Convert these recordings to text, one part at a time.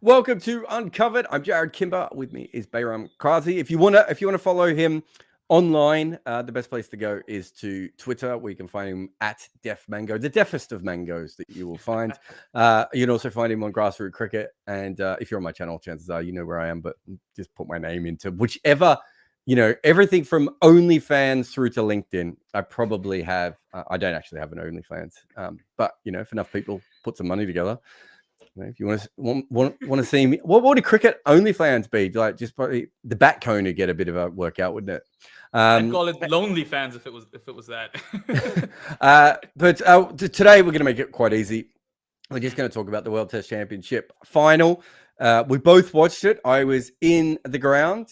Welcome to Uncovered. I'm Jarrod Kimber. With me is Behram Kazi. If you wanna follow him online, the best place to go is to Twitter, where you can find him at Def Mango, the deafest of mangoes that you will find. You can also find him on Grassroots Cricket, and if you're on my channel, chances are you know where I am. But just put my name into whichever, everything from OnlyFans through to LinkedIn. I probably have. I don't actually have an OnlyFans, but if enough people put some money together. If you want to see me, what would a cricket OnlyFans be? Like just probably the bat cone to get a bit of a workout, wouldn't it? I'd call it Lonely Fans if it was that. But today we're going to make it quite easy. We're just going to talk about the World Test Championship final. We both watched it. I was in the ground.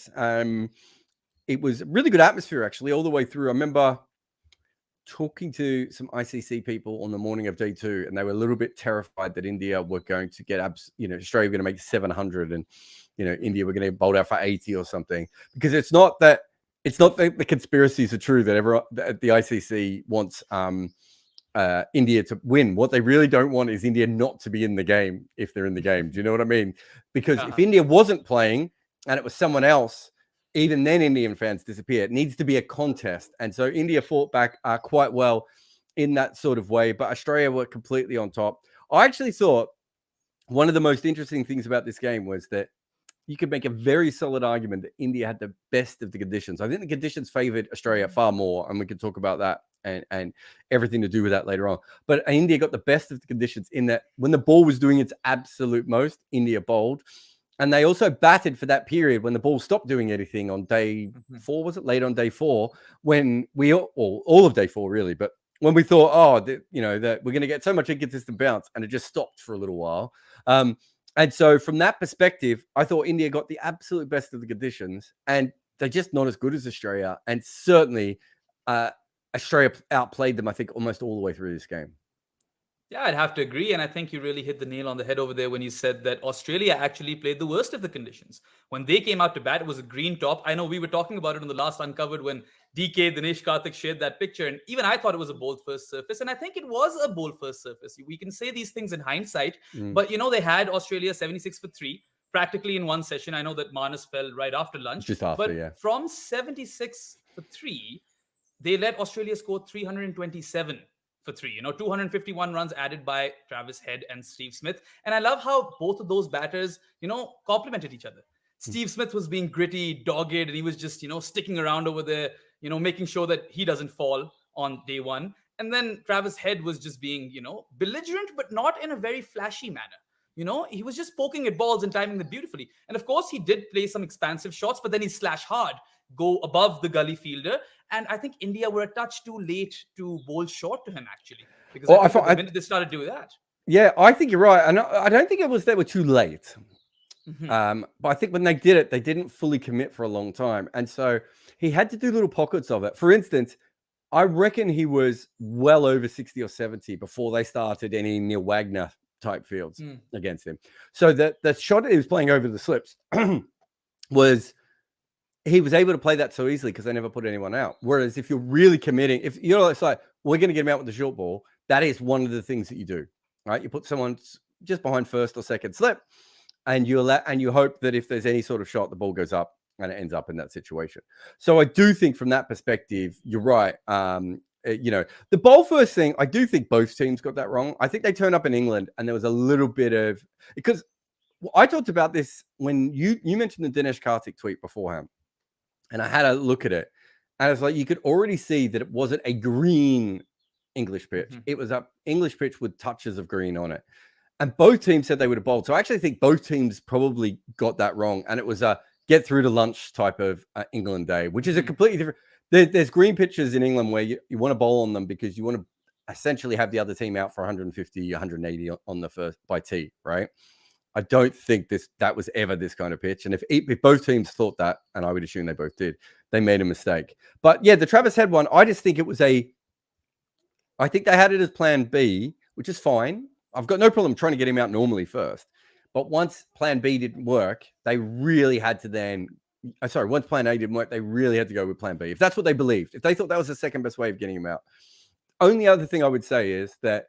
It was a really good atmosphere actually all the way through. I remember talking to some ICC people on the morning of day 2, and they were a little bit terrified that India were going to get Australia were going to make 700, and India were going to bowl out for 80 or something, because it's not that the conspiracies are true that the ICC wants India to win. What they really don't want is India not to be in the game if they're in the game. Do you know what I mean? Because if India wasn't playing and it was someone else, even then Indian fans disappear. It needs to be a contest. And so India fought back quite well in that sort of way, but Australia were completely on top. I actually thought one of the most interesting things about this game was that you could make a very solid argument that India had the best of the conditions. I think the conditions favored Australia far more, and we can talk about that and everything to do with that later on. But India got the best of the conditions in that when the ball was doing its absolute most, India bowled. And they also batted for that period when the ball stopped doing anything on day 4, was it? Late on day 4, when all of day 4 really, but when we thought, that we're going to get so much inconsistent bounce, and it just stopped for a little while. And so from that perspective, I thought India got the absolute best of the conditions, and they're just not as good as Australia. And certainly Australia outplayed them, I think, almost all the way through this game. Yeah, I'd have to agree. And I think you really hit the nail on the head over there when you said that Australia actually played the worst of the conditions. When they came out to bat, it was a green top. I know we were talking about it on the last Uncovered when DK, Dinesh Karthik shared that picture. And even I thought it was a bold first surface. And I think it was a bold first surface. We can say these things in hindsight. But, they had Australia 76 for 3 practically in one session. I know that Manas fell right after lunch. Just after, but yeah. From 76 for 3, they let Australia score 327 for 3. 251 runs added by Travis Head and Steve Smith. And I love how both of those batters, complemented each other. Steve Smith was being gritty, dogged, and he was just, sticking around over there, making sure that he doesn't fall on day 1. And then Travis Head was just being, belligerent, but not in a very flashy manner. He was just poking at balls and timing them beautifully. And of course, he did play some expansive shots, but then he slash hard, go above the gully fielder. And I think India were a touch too late to bowl short to him, actually. Because the minute they started doing that. Yeah, I think you're right. And I don't think it was they were too late. But I think when they did it, they didn't fully commit for a long time. And so he had to do little pockets of it. For instance, I reckon he was well over 60 or 70 before they started any Neil Wagner type fields against him. So the shot he was playing over the slips was... he was able to play that so easily because they never put anyone out. Whereas if you're really committing, if it's like, we're going to get him out with the short ball, that is one of the things that you do, right? You put someone just behind first or second slip, and you hope that if there's any sort of shot, the ball goes up and it ends up in that situation. So I do think from that perspective, you're right. The bowl first thing, I do think both teams got that wrong. I think they turned up in England and there was a little bit of, because I talked about this when you mentioned the Dinesh Karthik tweet beforehand. And I had a look at it, and it's like you could already see that it wasn't a green English pitch. It was an English pitch with touches of green on it. And both teams said they would have bowled. So I actually think both teams probably got that wrong. And it was a get through to lunch type of England day, which is a completely different... There's green pitches in England where you want to bowl on them because you want to essentially have the other team out for 150, 180 on the first by tee, right? I don't think that was ever this kind of pitch. And if both teams thought that, and I would assume they both did, they made a mistake. But yeah, the Travis Head one, I just think it was I think they had it as plan B, which is fine. I've got no problem trying to get him out normally first. But once plan B didn't work, they really had to once plan A didn't work, they really had to go with plan B. If that's what they believed, if they thought that was the second best way of getting him out. Only other thing I would say is that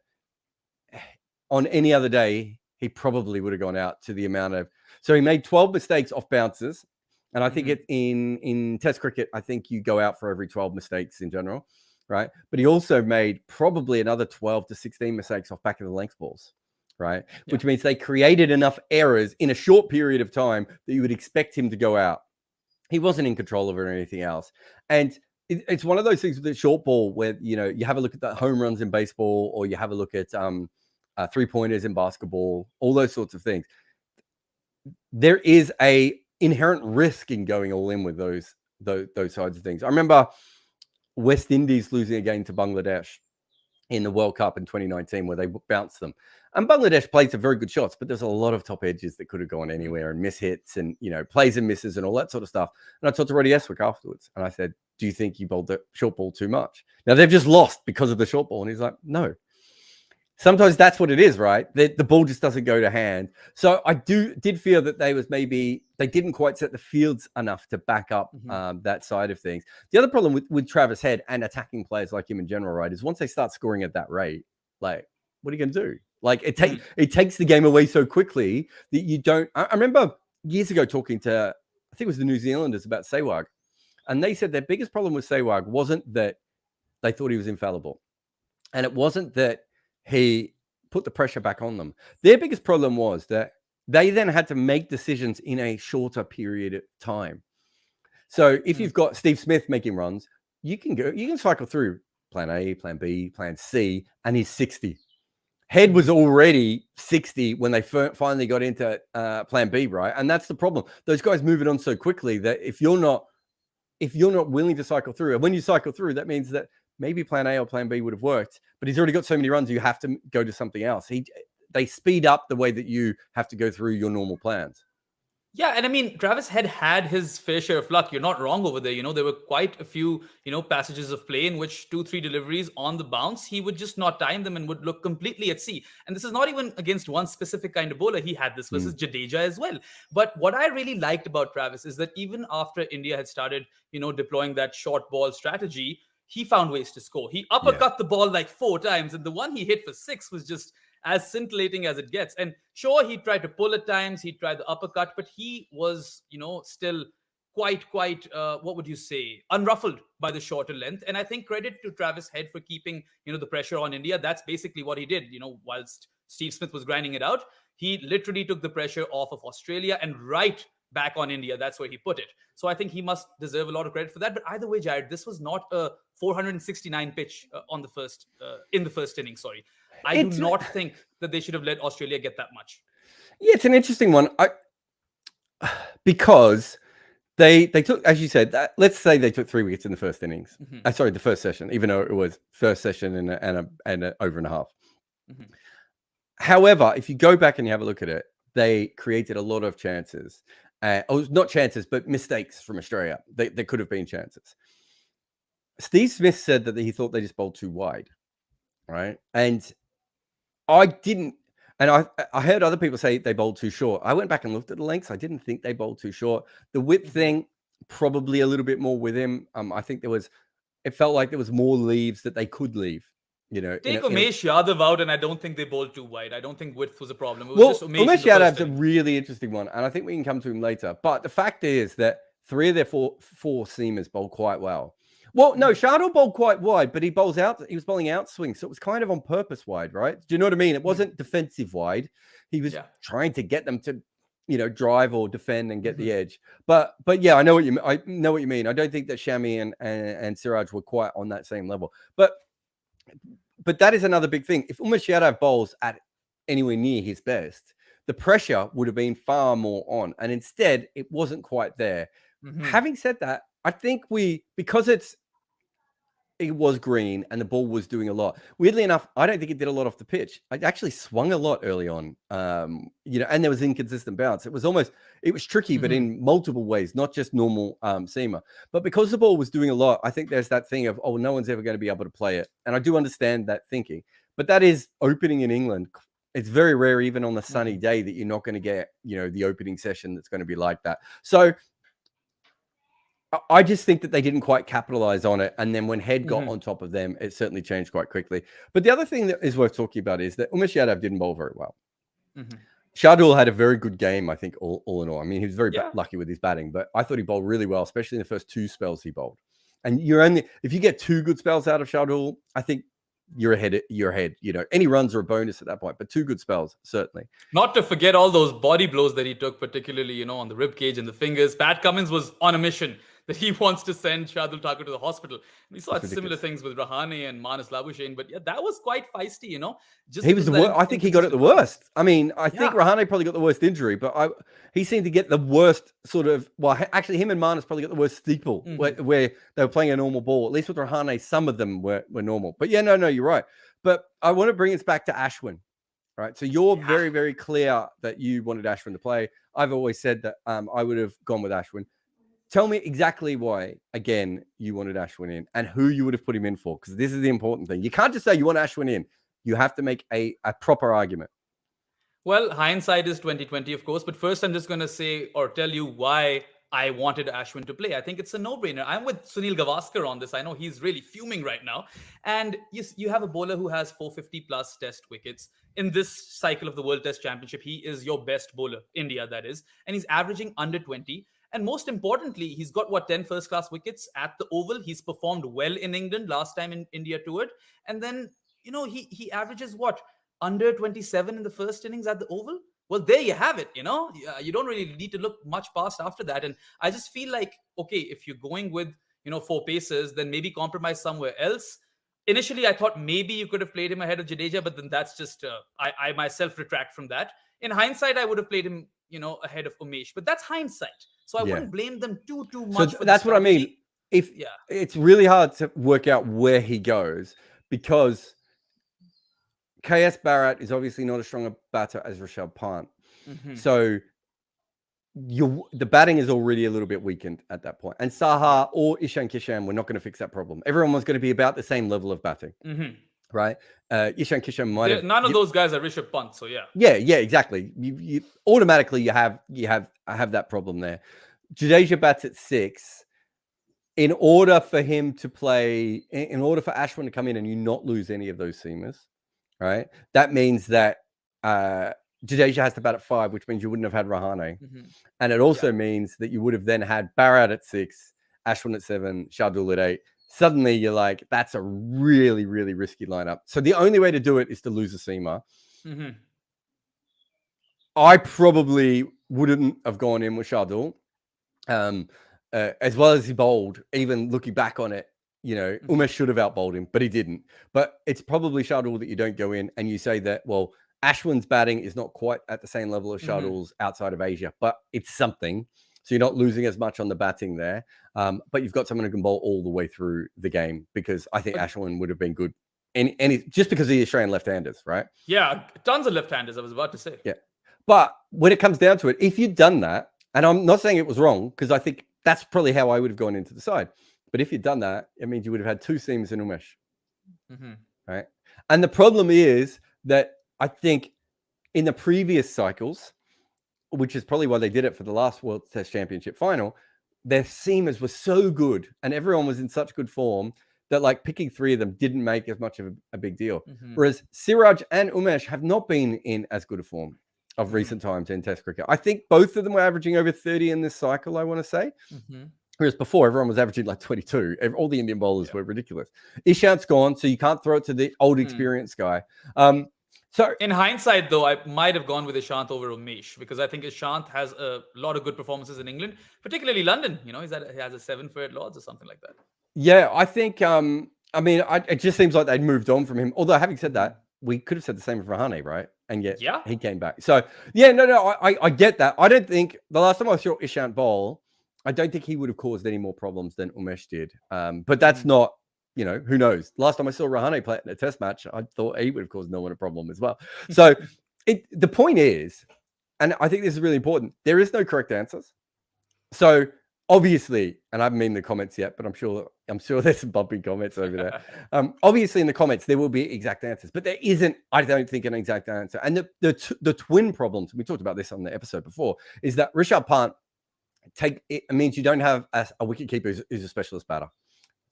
on any other day, he probably would have gone out to the amount of. So he made 12 mistakes off bounces. And I think in Test cricket, I think you go out for every 12 mistakes in general, right? But he also made probably another 12 to 16 mistakes off back of the length balls, right? Yeah. Which means they created enough errors in a short period of time that you would expect him to go out. He wasn't in control of it or anything else. And it's one of those things with the short ball where, you know, you have a look at the home runs in baseball, or you have a look at 3-pointers in basketball, all those sorts of things. There is a inherent risk in going all in with those sides of things. I remember West Indies losing a game to Bangladesh in the World Cup in 2019 where they bounced them. And Bangladesh played some very good shots, but there's a lot of top edges that could have gone anywhere, and miss hits and, you know, plays and misses and all that sort of stuff. And I talked to Roddy Eswick afterwards, and I said, do you think you bowled the short ball too much? Now, they've just lost because of the short ball. And he's like, no. Sometimes that's what it is, right? The ball just doesn't go to hand. So I did feel that they didn't quite set the fields enough to back up that side of things. The other problem with Travis Head and attacking players like him in general, right, is once they start scoring at that rate, like, what are you going to do? Like, it takes the game away so quickly that you don't. I remember years ago talking to, I think it was the New Zealanders, about Sehwag, and they said their biggest problem with Sehwag wasn't that they thought he was infallible, and it wasn't that he put the pressure back on them. Their biggest problem was that they then had to make decisions in a shorter period of time. So if you've got Steve Smith making runs, you can cycle through plan A, plan B, plan C, and he's 60. Head was already 60 when they finally got into plan B, right? And that's the problem. Those guys move it on so quickly that if you're not willing to cycle through, and when you cycle through, that means that maybe plan A or plan B would have worked, but he's already got so many runs, you have to go to something else. They speed up the way that you have to go through your normal plans. Yeah, and I mean, Travis had his fair share of luck. You're not wrong over there. You know, there were quite a few, passages of play in which 2-3 deliveries on the bounce, he would just not time them and would look completely at sea. And this is not even against one specific kind of bowler. He had this versus Jadeja as well. But what I really liked about Travis is that even after India had started, deploying that short ball strategy, he found ways to score. He uppercut the ball like 4 times, and the one he hit for 6 was just as scintillating as it gets. And sure, he tried to pull at times, he tried the uppercut, but he was, still quite, what would you say, unruffled by the shorter length. And I think credit to Travis Head for keeping, the pressure on India. That's basically what he did, whilst Steve Smith was grinding it out. He literally took the pressure off of Australia and right back on India. That's where he put it. So I think he must deserve a lot of credit for that. But either way, Jarrod, this was not a 469 pitch in the first inning. Sorry. I do not think that they should have let Australia get that much. Yeah, it's an interesting one. Because they took, as you said, let's say they took 3 wickets in the first innings. Sorry, the first session, even though it was first session and an over and a half. However, if you go back and you have a look at it, they created a lot of chances. Not chances, but mistakes from Australia. They could have been chances. Steve Smith said that he thought they just bowled too wide, right? And I didn't, and I heard other people say they bowled too short. I went back and looked at the lengths. I didn't think they bowled too short. The width thing, probably a little bit more with him. I think it felt like there was more leaves that they could leave. Take Umesh Yadav out, and I don't think they bowled too wide. I don't think width was a problem. It just was Umesh Yadav's a really interesting one, and I think we can come to him later. But the fact is that 3 of their four seamers bowled quite well. Well, no, Shardul bowled quite wide, but he was bowling out swing, so it was kind of on purpose wide, right? Do you know what I mean? It wasn't defensive wide. He was trying to get them to, drive or defend and get the edge. But yeah, I know what you mean. I don't think that Shami and Siraj were quite on that same level. But that is another big thing. If Umesh Yadav bowls at anywhere near his best, the pressure would have been far more on, and instead it wasn't quite there. Having said that, I think because it was green and the ball was doing a lot. Weirdly enough, I don't think it did a lot off the pitch. It actually swung a lot early on, and there was inconsistent bounce. It was tricky, but in multiple ways, not just normal seamer. But because the ball was doing a lot, I think there's that thing of, no one's ever going to be able to play it. And I do understand that thinking, but that is opening in England. It's very rare, even on a sunny day, that you're not going to get, the opening session that's going to be like that. So I just think that they didn't quite capitalize on it. And then when Head got on top of them, it certainly changed quite quickly. But the other thing that is worth talking about is that Umesh Yadav didn't bowl very well. Shardul had a very good game, I think, all in all. I mean, he was very Yeah. lucky with his batting, but I thought he bowled really well, especially in the first 2 spells he bowled. And if you get 2 good spells out of Shardul, I think you're ahead. You know, any runs are a bonus at that point, but 2 good spells, certainly. Not to forget all those body blows that he took, particularly, on the rib cage and the fingers. Pat Cummins was on a mission that he wants to send Shardul Thakur to the hospital. We saw similar things with Rahane and Manas Labuschagne, but yeah, that was quite feisty, Just He was the worst. I think he got it the worst. I mean, I think Rahane probably got the worst injury, but he seemed to get the worst sort of. Well, actually, him and Manas probably got the worst steeple where they were playing a normal ball. At least with Rahane, some of them were normal. But yeah, no, you're right. But I want to bring us back to Ashwin. Right. So you're very, very clear that you wanted Ashwin to play. I've always said that I would have gone with Ashwin. Tell me exactly why, again, you wanted Ashwin in and who you would have put him in for, because this is the important thing. You can't just say you want Ashwin in. You have to make a proper argument. Well, hindsight is 2020, of course. But first, I'm just going to say or tell you why I wanted Ashwin to play. I think it's a no-brainer. I'm with Sunil Gavaskar on this. I know he's really fuming right now. And you have a bowler who has 450-plus test wickets. In this cycle of the World Test Championship, he is your best bowler, India, that is. And he's averaging under 20. And most importantly, he's got, 10 first-class wickets at the Oval. He's performed well in England last time in India toured. And then, he averages under 27 in the first innings at the Oval. Well, there you have it. You don't really need to look much past after that. And I just feel like, okay, if you're going with, 4 paces, then maybe compromise somewhere else. Initially, I thought maybe you could have played him ahead of Jadeja, but then that's just, I myself retract from that. In hindsight, I would have played him, ahead of Umesh, but that's hindsight. So I wouldn't blame them too much. So that's what I mean. It's really hard to work out where he goes because KS Bharat is obviously not as strong a batter as Rishabh Pant. So the batting is already a little bit weakened at that point. And Saha or Ishan Kishan were not going to fix that problem. Everyone was going to be about the same level of batting. Right? Ishan Kishan might have... None of those guys are Rishabh Pant, so yeah. Yeah, exactly. You automatically you have that problem there. Jadeja bats at 6. In order for him to play, in order for Ashwin to come in and you not lose any of those seamers, right? That means that Jadeja has to bat at 5, which means you wouldn't have had Rahane. And it also means that you would have then had Bharat at 6, Ashwin at 7, Shardul at 8. Suddenly you're like, that's a really, really risky lineup. So the only way to do it is to lose a seamer. I probably wouldn't have gone in with Shardul. As well as he bowled, even looking back on it, Umesh should have outbowled him, but he didn't. But it's probably Shardul that you don't go in and you say that, well, Ashwin's batting is not quite at the same level as Shardul's outside of Asia, but it's something. So you're not losing as much on the batting there. But you've got someone who can bowl all the way through the game because I think Ashwin would have been good. Just because of the Australian left-handers, right? Yeah, tons of left-handers, I was about to say. Yeah. But when it comes down to it, if you'd done that, and I'm not saying it was wrong, because I think that's probably how I would have gone into the side. But if you'd done that, it means you would have had 2 seamers in Umesh. Right? And the problem is that I think in the previous cycles, which is probably why they did it for the last World Test Championship final, their seamers were so good and everyone was in such good form that picking 3 of them didn't make as much of a big deal. Whereas Siraj and Umesh have not been in as good a form of recent times in Test cricket. I think both of them were averaging over 30 in this cycle, I want to say. Whereas before, everyone was averaging 22. All the Indian bowlers were ridiculous. Ishant's gone, so you can't throw it to the old experienced guy. So in hindsight, though, I might have gone with Ishant over Umesh because I think Ishant has a lot of good performances in England, particularly London. He has a 7 for 8 Lords or something like that. Yeah, I think, it just seems like they'd moved on from him. Although having said that, we could have said the same of Rahane, right? And yet he came back. So, I get that. I don't think the last time I saw Ishant bowl, I don't think he would have caused any more problems than Umesh did. But that's not, who knows? Last time I saw Rahane play in a test match, I thought he would have caused no one a problem as well. So the point is, and I think this is really important, there is no correct answers. So obviously, and I haven't made the comments yet, but I'm sure there's some bumpy comments over there. Obviously, in the comments, there will be exact answers, but there isn't, I don't think, an exact answer. And the twin problems, we talked about this on the episode before, is that Rishabh Pant means you don't have a wicketkeeper who's a specialist batter.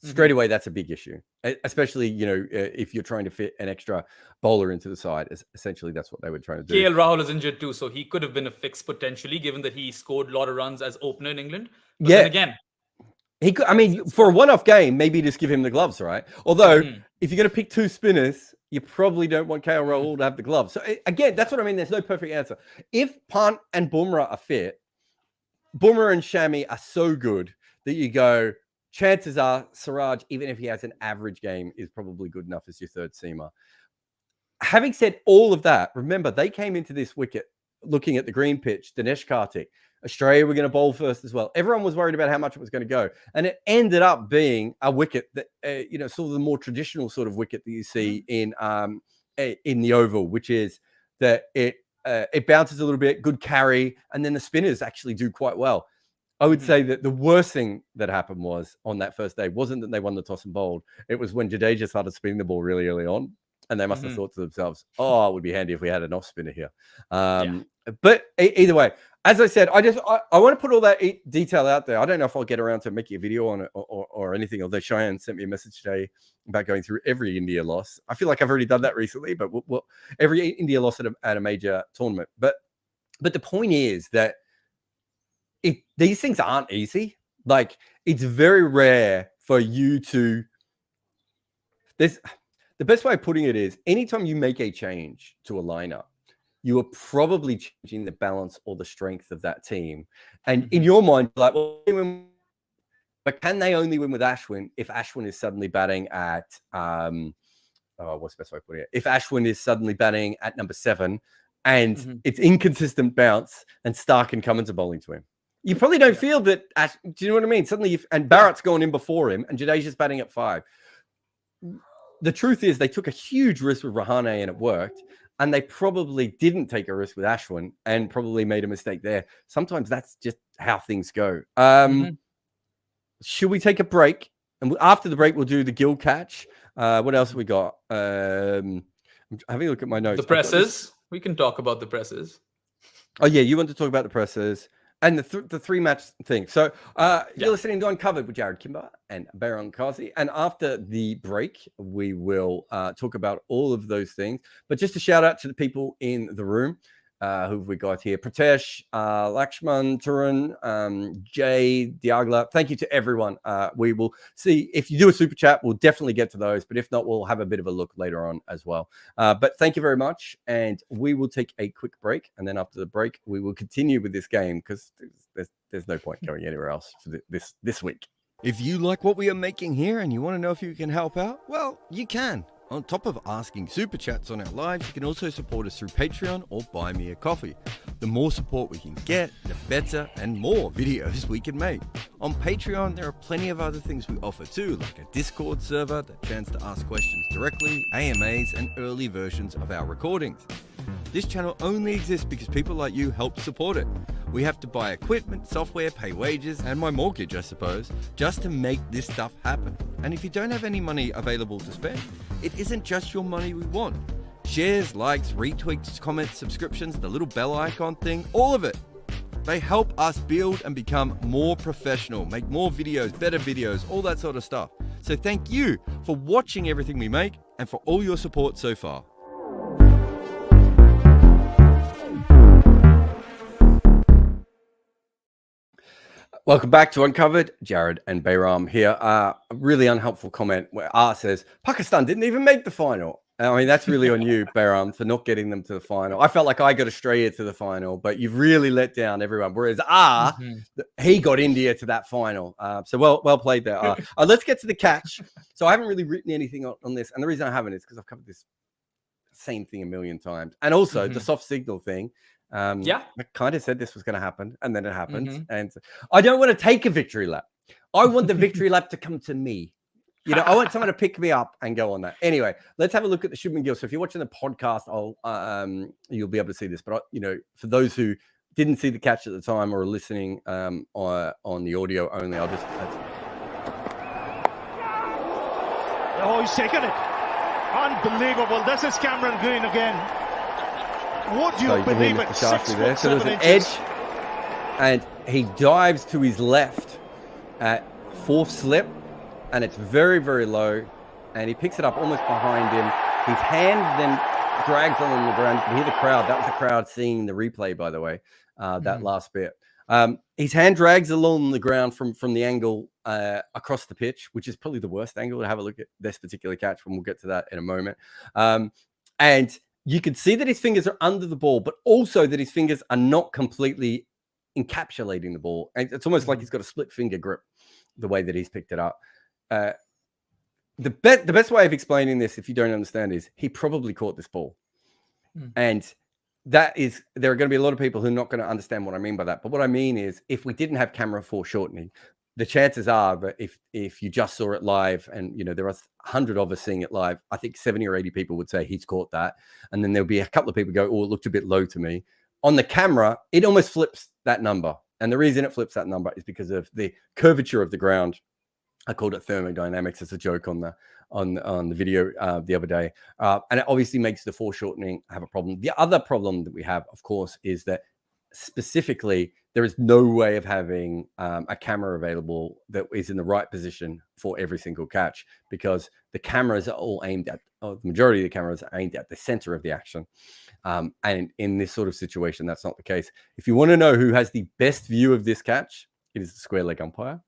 straight away, that's a big issue, especially, if you're trying to fit an extra bowler into the side. Essentially, that's what they were trying to do. KL Rahul is injured too, so he could have been a fix potentially, given that he scored a lot of runs as opener in England. But then again, he could. I mean, for a one-off game, maybe just give him the gloves, right? Although, if you're going to pick two spinners, you probably don't want KL Rahul to have the gloves. So again, that's what I mean. There's no perfect answer. If Pant and Bumrah are fit, Bumrah and Shami are so good that you go, chances are Siraj, even if he has an average game, is probably good enough as your third seamer. Having said all of that, remember, they came into this wicket looking at the green pitch, Dinesh Karthik. Australia were going to bowl first as well. Everyone was worried about how much it was going to go. And it ended up being a wicket that, sort of the more traditional sort of wicket that you see in the Oval, which is that it bounces a little bit, good carry, and then the spinners actually do quite well. I would say that the worst thing that happened was on that first day wasn't that they won the toss and bowled. It was when Jadeja started spinning the ball really early on, and they must have thought to themselves, "Oh, it would be handy if we had an off spinner here." But either way, as I said, I want to put all that detail out there. I don't know if I'll get around to making a video on it or anything. Although Cheyenne sent me a message today about going through every India loss. I feel like I've already done that recently, but every India loss at a major tournament. But the point is that these things aren't easy. Like, it's very rare for you to. The best way of putting it is, anytime you make a change to a lineup, you are probably changing the balance or the strength of that team. And in your mind, like, well, but can they only win with Ashwin if Ashwin is suddenly batting at what's the best way of putting it? If Ashwin is suddenly batting at number 7 and it's inconsistent bounce and Stark and Cummins are bowling to him. You probably don't feel that. Do you know what I mean? Suddenly, and Barrett's going in before him, and Jadeja's batting at 5. The truth is, they took a huge risk with Rahane, and it worked. And they probably didn't take a risk with Ashwin, and probably made a mistake there. Sometimes that's just how things go. Should we take a break? And after the break, we'll do the Gill catch. What else have we got? I'm having a look at my notes. The presses. We can talk about the presses. Oh yeah, you want to talk about the presses. And the 3-match thing. So you're listening to Uncovered with Jarrod Kimber and Behram Kazi. And after the break, we will talk about all of those things. But just a shout out to the people in the room. Who have we got here? Pratesh, Lakshman, Turan, Jay, Diagla. Thank you to everyone. We will see. If you do a super chat, we'll definitely get to those. But if not, we'll have a bit of a look later on as well. But thank you very much. And we will take a quick break. And then after the break, we will continue with this game because there's no point going anywhere else for this week. If you like what we are making here and you want to know if you can help out, well, you can. On top of asking super chats on our lives, you can also support us through Patreon or buy me a coffee. The more support we can get, the better and more videos we can make. On Patreon, there are plenty of other things we offer too, like a Discord server, the chance to ask questions directly, AMAs, and early versions of our recordings. This channel only exists because people like you help support it. We have to buy equipment, software, pay wages, and my mortgage, I suppose, just to make this stuff happen. And if you don't have any money available to spend, it isn't just your money we want. Shares, likes, retweets, comments, subscriptions, the little bell icon thing, all of it. They help us build and become more professional, make more videos, better videos, all that sort of stuff. So thank you for watching everything we make and for all your support so far. Welcome back to Uncovered. Jarrod and Behram here. A really unhelpful comment where R says, Pakistan didn't even make the final. I mean, that's really on you, Behram, for not getting them to the final. I felt like I got Australia to the final, but you've really let down everyone. Whereas R, he got India to that final. So well played there, R. Let's get to the catch. So I haven't really written anything on this. And the reason I haven't is because I've covered this same thing a million times. And also the soft signal thing. I kind of said this was going to happen, and then it happened. And I don't want to take a victory lap. I want the victory lap to come to me. You know, I want someone to pick me up and go on that. Anyway, let's have a look at the Shubman Gill. So if you're watching the podcast, you'll be able to see this. But for those who didn't see the catch at the time or are listening on the audio only, I'll just. Oh, he's taken it! Unbelievable! This is Cameron Green again. Would you believe it? 6 there. So there's an edge, and he dives to his left at 4th slip, and it's very, very low, and he picks it up almost behind him. His hand then drags along the ground. You can hear the crowd. That was the crowd seeing the replay, by the way, that last bit. His hand drags along the ground from the angle across the pitch, which is probably the worst angle to have a look at this particular catch, and we'll get to that in a moment. And you can see that his fingers are under the ball, but also that his fingers are not completely encapsulating the ball. And it's almost like he's got a split finger grip, the way that he's picked it up. The best way of explaining this, if you don't understand, is he probably caught this ball. And there are going to be a lot of people who are not going to understand what I mean by that. But what I mean is, if we didn't have camera foreshortening, the chances are that if you just saw it live, and there are 100 of us seeing it live, I think 70 or 80 people would say he's caught that. And then there'll be a couple of people go, oh, it looked a bit low to me. On the camera, it almost flips that number. And the reason it flips that number is because of the curvature of the ground. I called it thermodynamics as a joke on the video the other day. And it obviously makes the foreshortening have a problem. The other problem that we have, of course, is that specifically, there is no way of having a camera available that is in the right position for every single catch, because the cameras are all aimed at, the majority of the cameras are aimed at the center of the action. And in this sort of situation, that's not the case. If you want to know who has the best view of this catch, it is the square leg umpire.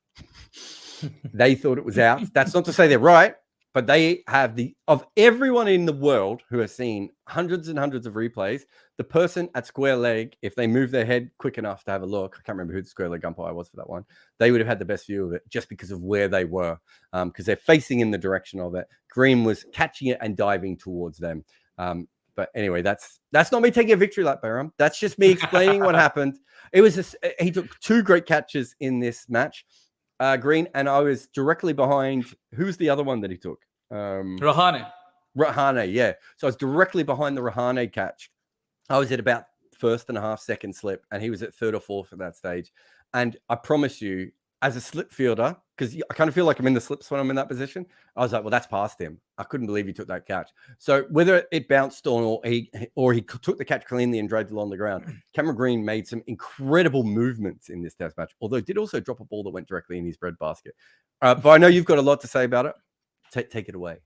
They thought it was out. That's not to say they're right, but they have of everyone in the world who has seen hundreds and hundreds of replays, the person at square leg, if they move their head quick enough to have a look, I can't remember who the square leg umpire was for that one, they would have had the best view of it just because of where they were, because they're facing in the direction of it. Green was catching it and diving towards them. But anyway, that's not me taking a victory lap, Behram. That's just me explaining what happened. It was he took 2 great catches in this match. Green, and I was directly behind. Who's the other one that he took? Rahane, yeah. So I was directly behind the Rahane catch. I was at about 1.5 second slip, and he was at 3rd or 4th at that stage. And I promise you, as a slip fielder, because I kind of feel like I'm in the slips when I'm in that position, I was like, well, that's past him. I couldn't believe he took that catch. So whether it bounced on or he took the catch cleanly and dragged it along the ground, Cameron Green made some incredible movements in this test match, although did also drop a ball that went directly in his breadbasket. But I know you've got a lot to say about it. Take it away.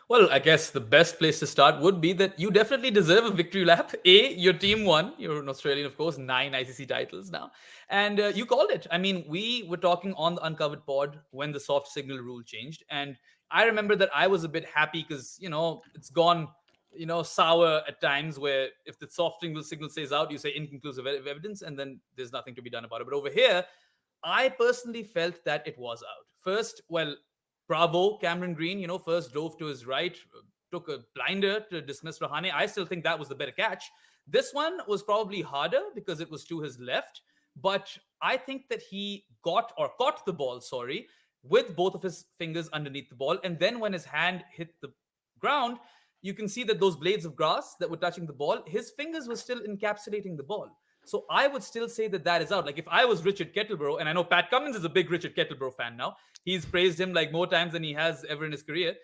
Well, I guess the best place to start would be that you definitely deserve a victory lap. Your team won. You're an Australian, of course, 9 ICC titles now. And you called it. I mean, we were talking on the Uncovered pod when the soft signal rule changed. And I remember that I was a bit happy because, it's gone, sour at times where if the soft signal says out, you say inconclusive evidence, and then there's nothing to be done about it. But over here, I personally felt that it was out. First, bravo, Cameron Green, first drove to his right, took a blinder to dismiss Rahane. I still think that was the better catch. This one was probably harder because it was to his left, but I think that he caught the ball, with both of his fingers underneath the ball. And then when his hand hit the ground, you can see that those blades of grass that were touching the ball, his fingers were still encapsulating the ball. So I would still say that is out. Like if I was Richard Kettleborough, and I know Pat Cummins is a big Richard Kettleborough fan now. He's praised him like more times than he has ever in his career,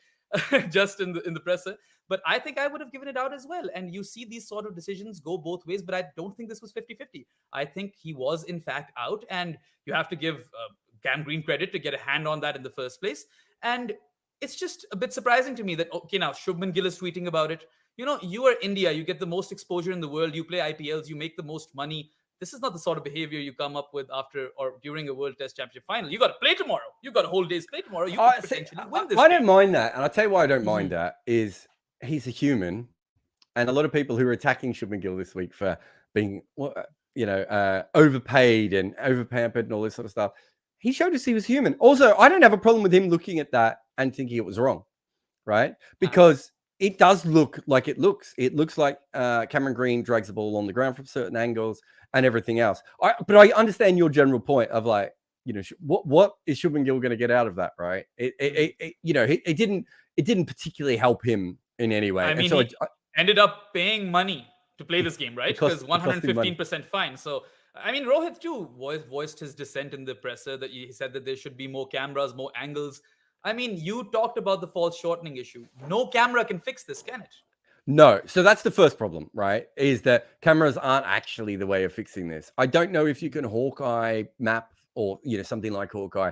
just in the presser. But I think I would have given it out as well. And you see these sort of decisions go both ways, but I don't think this was 50-50. I think he was in fact out, and you have to give Cam Green credit to get a hand on that in the first place. And it's just a bit surprising to me that, okay, now Shubman Gill is tweeting about it. You are India. You get the most exposure in the world. You play IPLs. You make the most money. This is not the sort of behavior you come up with after or during a World Test Championship final. You got to play tomorrow. You got a whole day's play tomorrow. You could potentially win this. I don't mind that, and I'll tell you why I don't mind that is he's a human, and a lot of people who are attacking Shubman Gill this week for being, overpaid and overpampered and all this sort of stuff. He showed us he was human. Also, I don't have a problem with him looking at that and thinking it was wrong, right? Because it does look like it looks. It looks like Cameron Green drags the ball on the ground from certain angles and everything else. But I understand your general point of what is Shubman Gill going to get out of that, right? It didn't particularly help him in any way. I mean, he ended up paying money to play this game, right? Because 115% fine. So, I mean, Rohit too voiced his dissent in the presser that he said that there should be more cameras, more angles. I mean, you talked about the false shortening issue. No camera can fix this, can it? No. So that's the first problem, right? Is that cameras aren't actually the way of fixing this. I don't know if you can Hawkeye map or something like Hawkeye,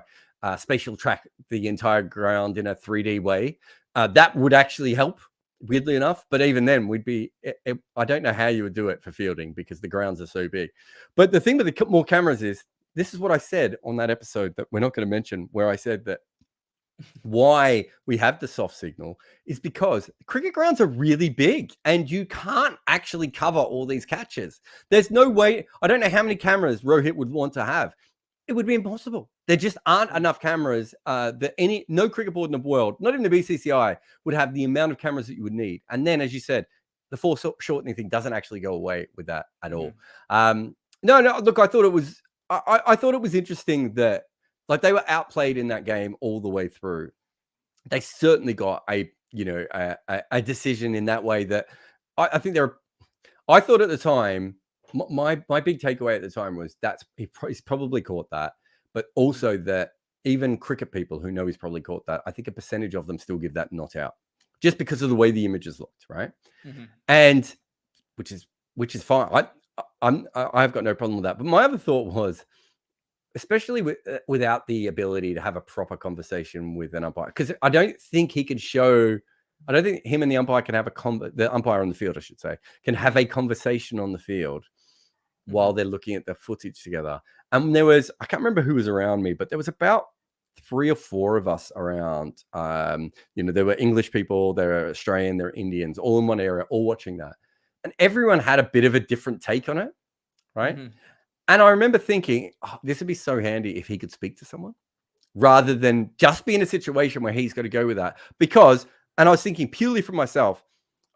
spatial track the entire ground in a 3D way. That would actually help, weirdly enough. But even then, I don't know how you would do it for fielding because the grounds are so big. But the thing with the more cameras is, this is what I said on that episode that we're not going to mention, where I said that why we have the soft signal is because cricket grounds are really big and you can't actually cover all these catches. There's no way. I don't know how many cameras Rohit would want to have. It would be impossible. There just aren't enough cameras that no cricket board in the world, not even the BCCI, would have the amount of cameras that you would need. And then, as you said, the foreshortening thing doesn't actually go away with that at all. No, look, I thought it was, I thought it was interesting that, like, they were outplayed in that game all the way through. They certainly got a decision in that way that I think I thought at the time, my big takeaway at the time was he's probably caught that, but also that even cricket people who know he's probably caught that, I think a percentage of them still give that not out just because of the way the images looked, right? And which is fine. I've got no problem with that. But my other thought was, especially without the ability to have a proper conversation with an umpire, because I don't think he can show. I don't think him and the umpire can have the umpire on the field, I should say, can have a conversation on the field while they're looking at the footage together. And I can't remember who was around me, but there was about 3 or 4 of us around. There were English people, there were Australian, there were Indians, all in one area, all watching that. And everyone had a bit of a different take on it, right? And I remember thinking, this would be so handy if he could speak to someone rather than just be in a situation where he's got to go with that. And I was thinking purely for myself,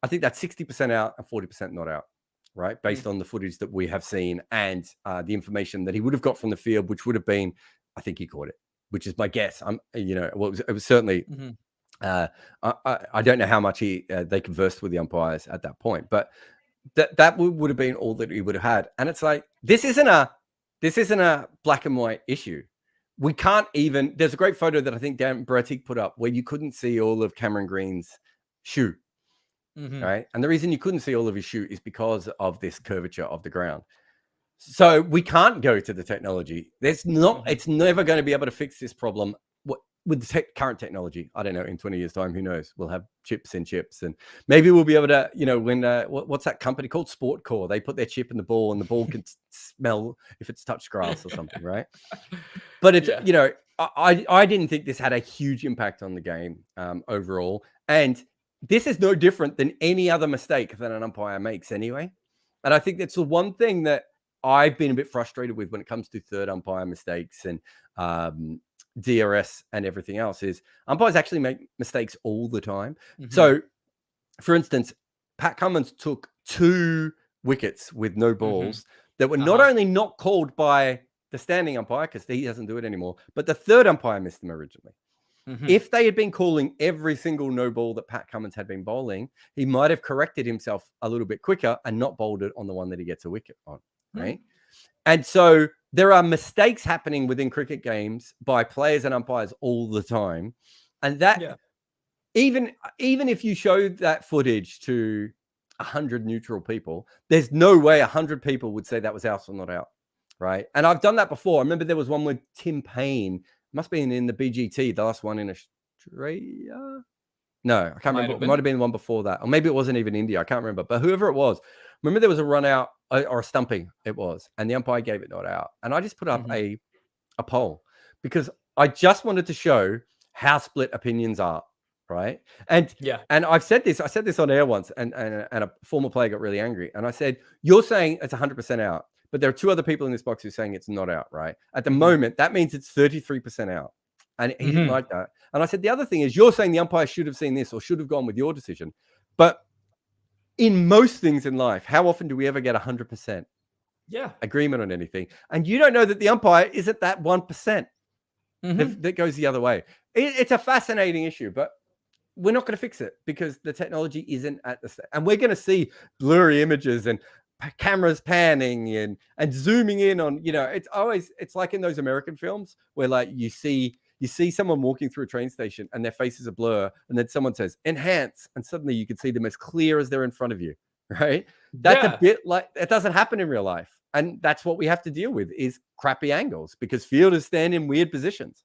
I think that's 60% out and 40% not out, right? Based on the footage that we have seen and the information that he would have got from the field, which would have been, I think he caught it, which is my guess. It was certainly, I don't know how much they conversed with the umpires at that point, but that would have been all that he would have had. And it's like, this isn't a black and white issue. We can't even, there's a great photo that I think Dan Brettig put up where you couldn't see all of Cameron Green's shoe, right? And the reason you couldn't see all of his shoe is because of this curvature of the ground. So we can't go to the technology. It's never going to be able to fix this problem with the current technology. I don't know, in 20 years time, who knows? We'll have chips in chips, and maybe we'll be able to, when what's that company called, Sport Core? They put their chip in the ball and the ball can smell if it's touched grass or something, right? But it's, I didn't think this had a huge impact on the game overall. And this is no different than any other mistake that an umpire makes anyway. And I think that's the one thing that I've been a bit frustrated with when it comes to third umpire mistakes and DRS and everything else, is umpires actually make mistakes all the time. So, for instance, Pat Cummins took 2 wickets with no balls that were not only not called by the standing umpire, because he doesn't do it anymore, but the third umpire missed them originally. If they had been calling every single no ball that Pat Cummins had been bowling, he might have corrected himself a little bit quicker and not bowled it on the one that he gets a wicket on, right? And so there are mistakes happening within cricket games by players and umpires all the time. And that even if you showed that footage to 100 neutral people, there's no way 100 people would say that was out or not out, right? And I've done that before. I remember there was one with Tim Payne, must be in the BGT, the last one in Australia. No, I can't remember. It might have been the one before that. Or maybe it wasn't even India. I can't remember. But whoever it was, remember there was a run out or a stumping, it was. And the umpire gave it not out. And I just put up a poll because I just wanted to show how split opinions are, right? And I've said this. I said this on air once, and a former player got really angry. And I said, you're saying it's 100% out, but there are 2 other people in this box who are saying it's not out, right? At the moment, that means it's 33% out. And he didn't like that. And I said, the other thing is, you're saying the umpire should have seen this or should have gone with your decision. But in most things in life, how often do we ever get 100% agreement on anything? And you don't know that the umpire is at that 1% that goes the other way. It's a fascinating issue, but we're not going to fix it because the technology isn't at the state. And we're going to see blurry images and cameras panning and zooming in on, it's like in those American films where, like, you see someone walking through a train station and their face is a blur, and then someone says enhance, and suddenly you can see them as clear as they're in front of you, right? That's a bit like, it doesn't happen in real life. And that's what we have to deal with is crappy angles because fielders stand in weird positions.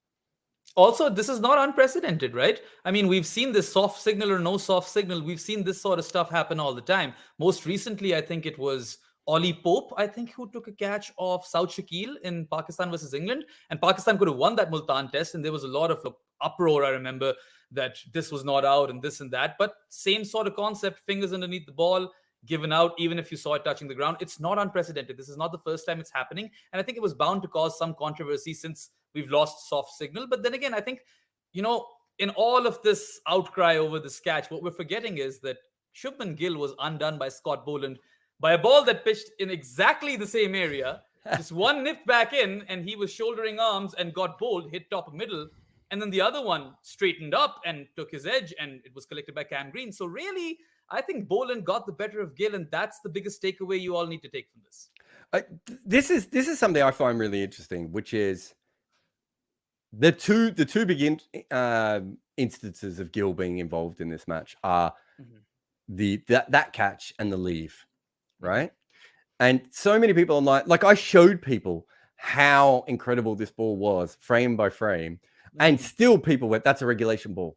Also, this is not unprecedented, right? I mean, we've seen this soft signal or no soft signal. We've seen this sort of stuff happen all the time. Most recently, I think it was Ollie Pope, I think, who took a catch of South Shakil in Pakistan versus England. And Pakistan could have won that Multan test. And there was a lot of uproar, I remember, that this was not out and this and that. But same sort of concept, fingers underneath the ball, given out, even if you saw it touching the ground. It's not unprecedented. This is not the first time it's happening. And I think it was bound to cause some controversy since we've lost soft signal. But then again, I think, in all of this outcry over this catch, what we're forgetting is that Shubman Gill was undone by Scott Boland by a ball that pitched in exactly the same area. Just one nipped back in and he was shouldering arms and got bowled, hit top of middle. And then the other one straightened up and took his edge and it was collected by Cam Green. So really, I think Boland got the better of Gill, and that's the biggest takeaway you all need to take from this. This is something I find really interesting, which is the two big instances of Gill being involved in this match are that catch and the leave, right? And so many people online, like I showed people how incredible this ball was, frame by frame, and still people went, "That's a regulation ball."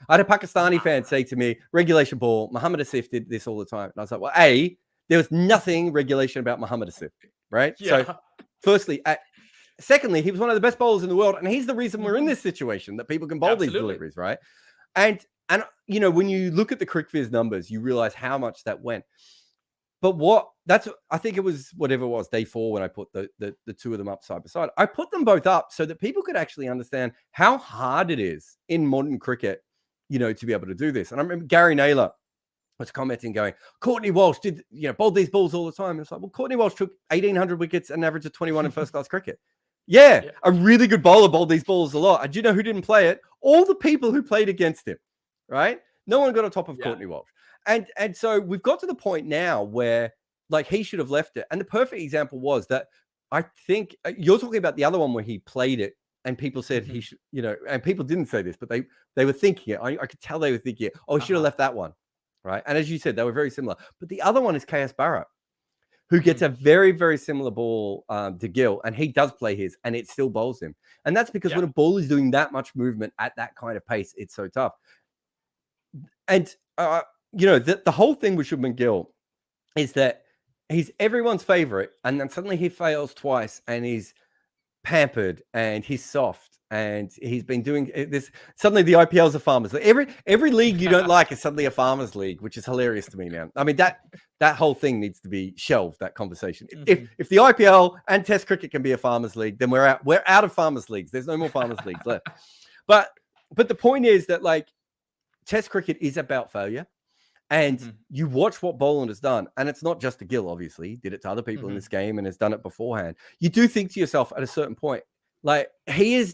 I had a Pakistani fan say to me, "Regulation ball, Muhammad Asif did this all the time." And I was like, well, there was nothing regulation about Muhammad Asif, right? Yeah. So firstly, secondly, he was one of the best bowlers in the world. And he's the reason we're in this situation, that people can bowl these deliveries, right? And when you look at the CricViz numbers, you realize how much that went. But I think it was whatever it was, day 4, when I put the two of them up side by side. I put them both up so that people could actually understand how hard it is in modern cricket, to be able to do this. And I remember Gary Naylor was commenting going, Courtney Walsh did, bowled these balls all the time. It's like, well, Courtney Walsh took 1,800 wickets and an average of 21 in first-class cricket. Yeah, a really good bowler bowled these balls a lot. And do you know who didn't play it? All the people who played against him, right? No one got on top of Courtney Walsh. And so we've got to the point now where, like, he should have left it. And the perfect example was that I think you're talking about the other one where he played it and people said he should, and people didn't say this, but they were thinking it. I could tell they were thinking it. Oh, he should have left that one, right? And as you said, they were very similar. But the other one is KS Barrett, who gets a very, very similar ball to Gill, and he does play his, and it still bowls him. And that's because when a ball is doing that much movement at that kind of pace, it's so tough. And, the whole thing with Shubman Gill is that he's everyone's favorite, and then suddenly he fails twice, and he's pampered, and he's soft, and he's been doing this. Suddenly the IPL is a farmers league. Every league you don't like is suddenly a farmers league, which is hilarious to me now. I mean, that whole thing needs to be shelved, that conversation. If the IPL and Test cricket can be a farmers league, then we're out of farmers leagues. There's no more farmers leagues left. But the point is that, like, Test cricket is about failure. And you watch what Boland has done, and it's not just to Gill, obviously. He did it to other people in this game and has done it beforehand. You do think to yourself at a certain point, like, he's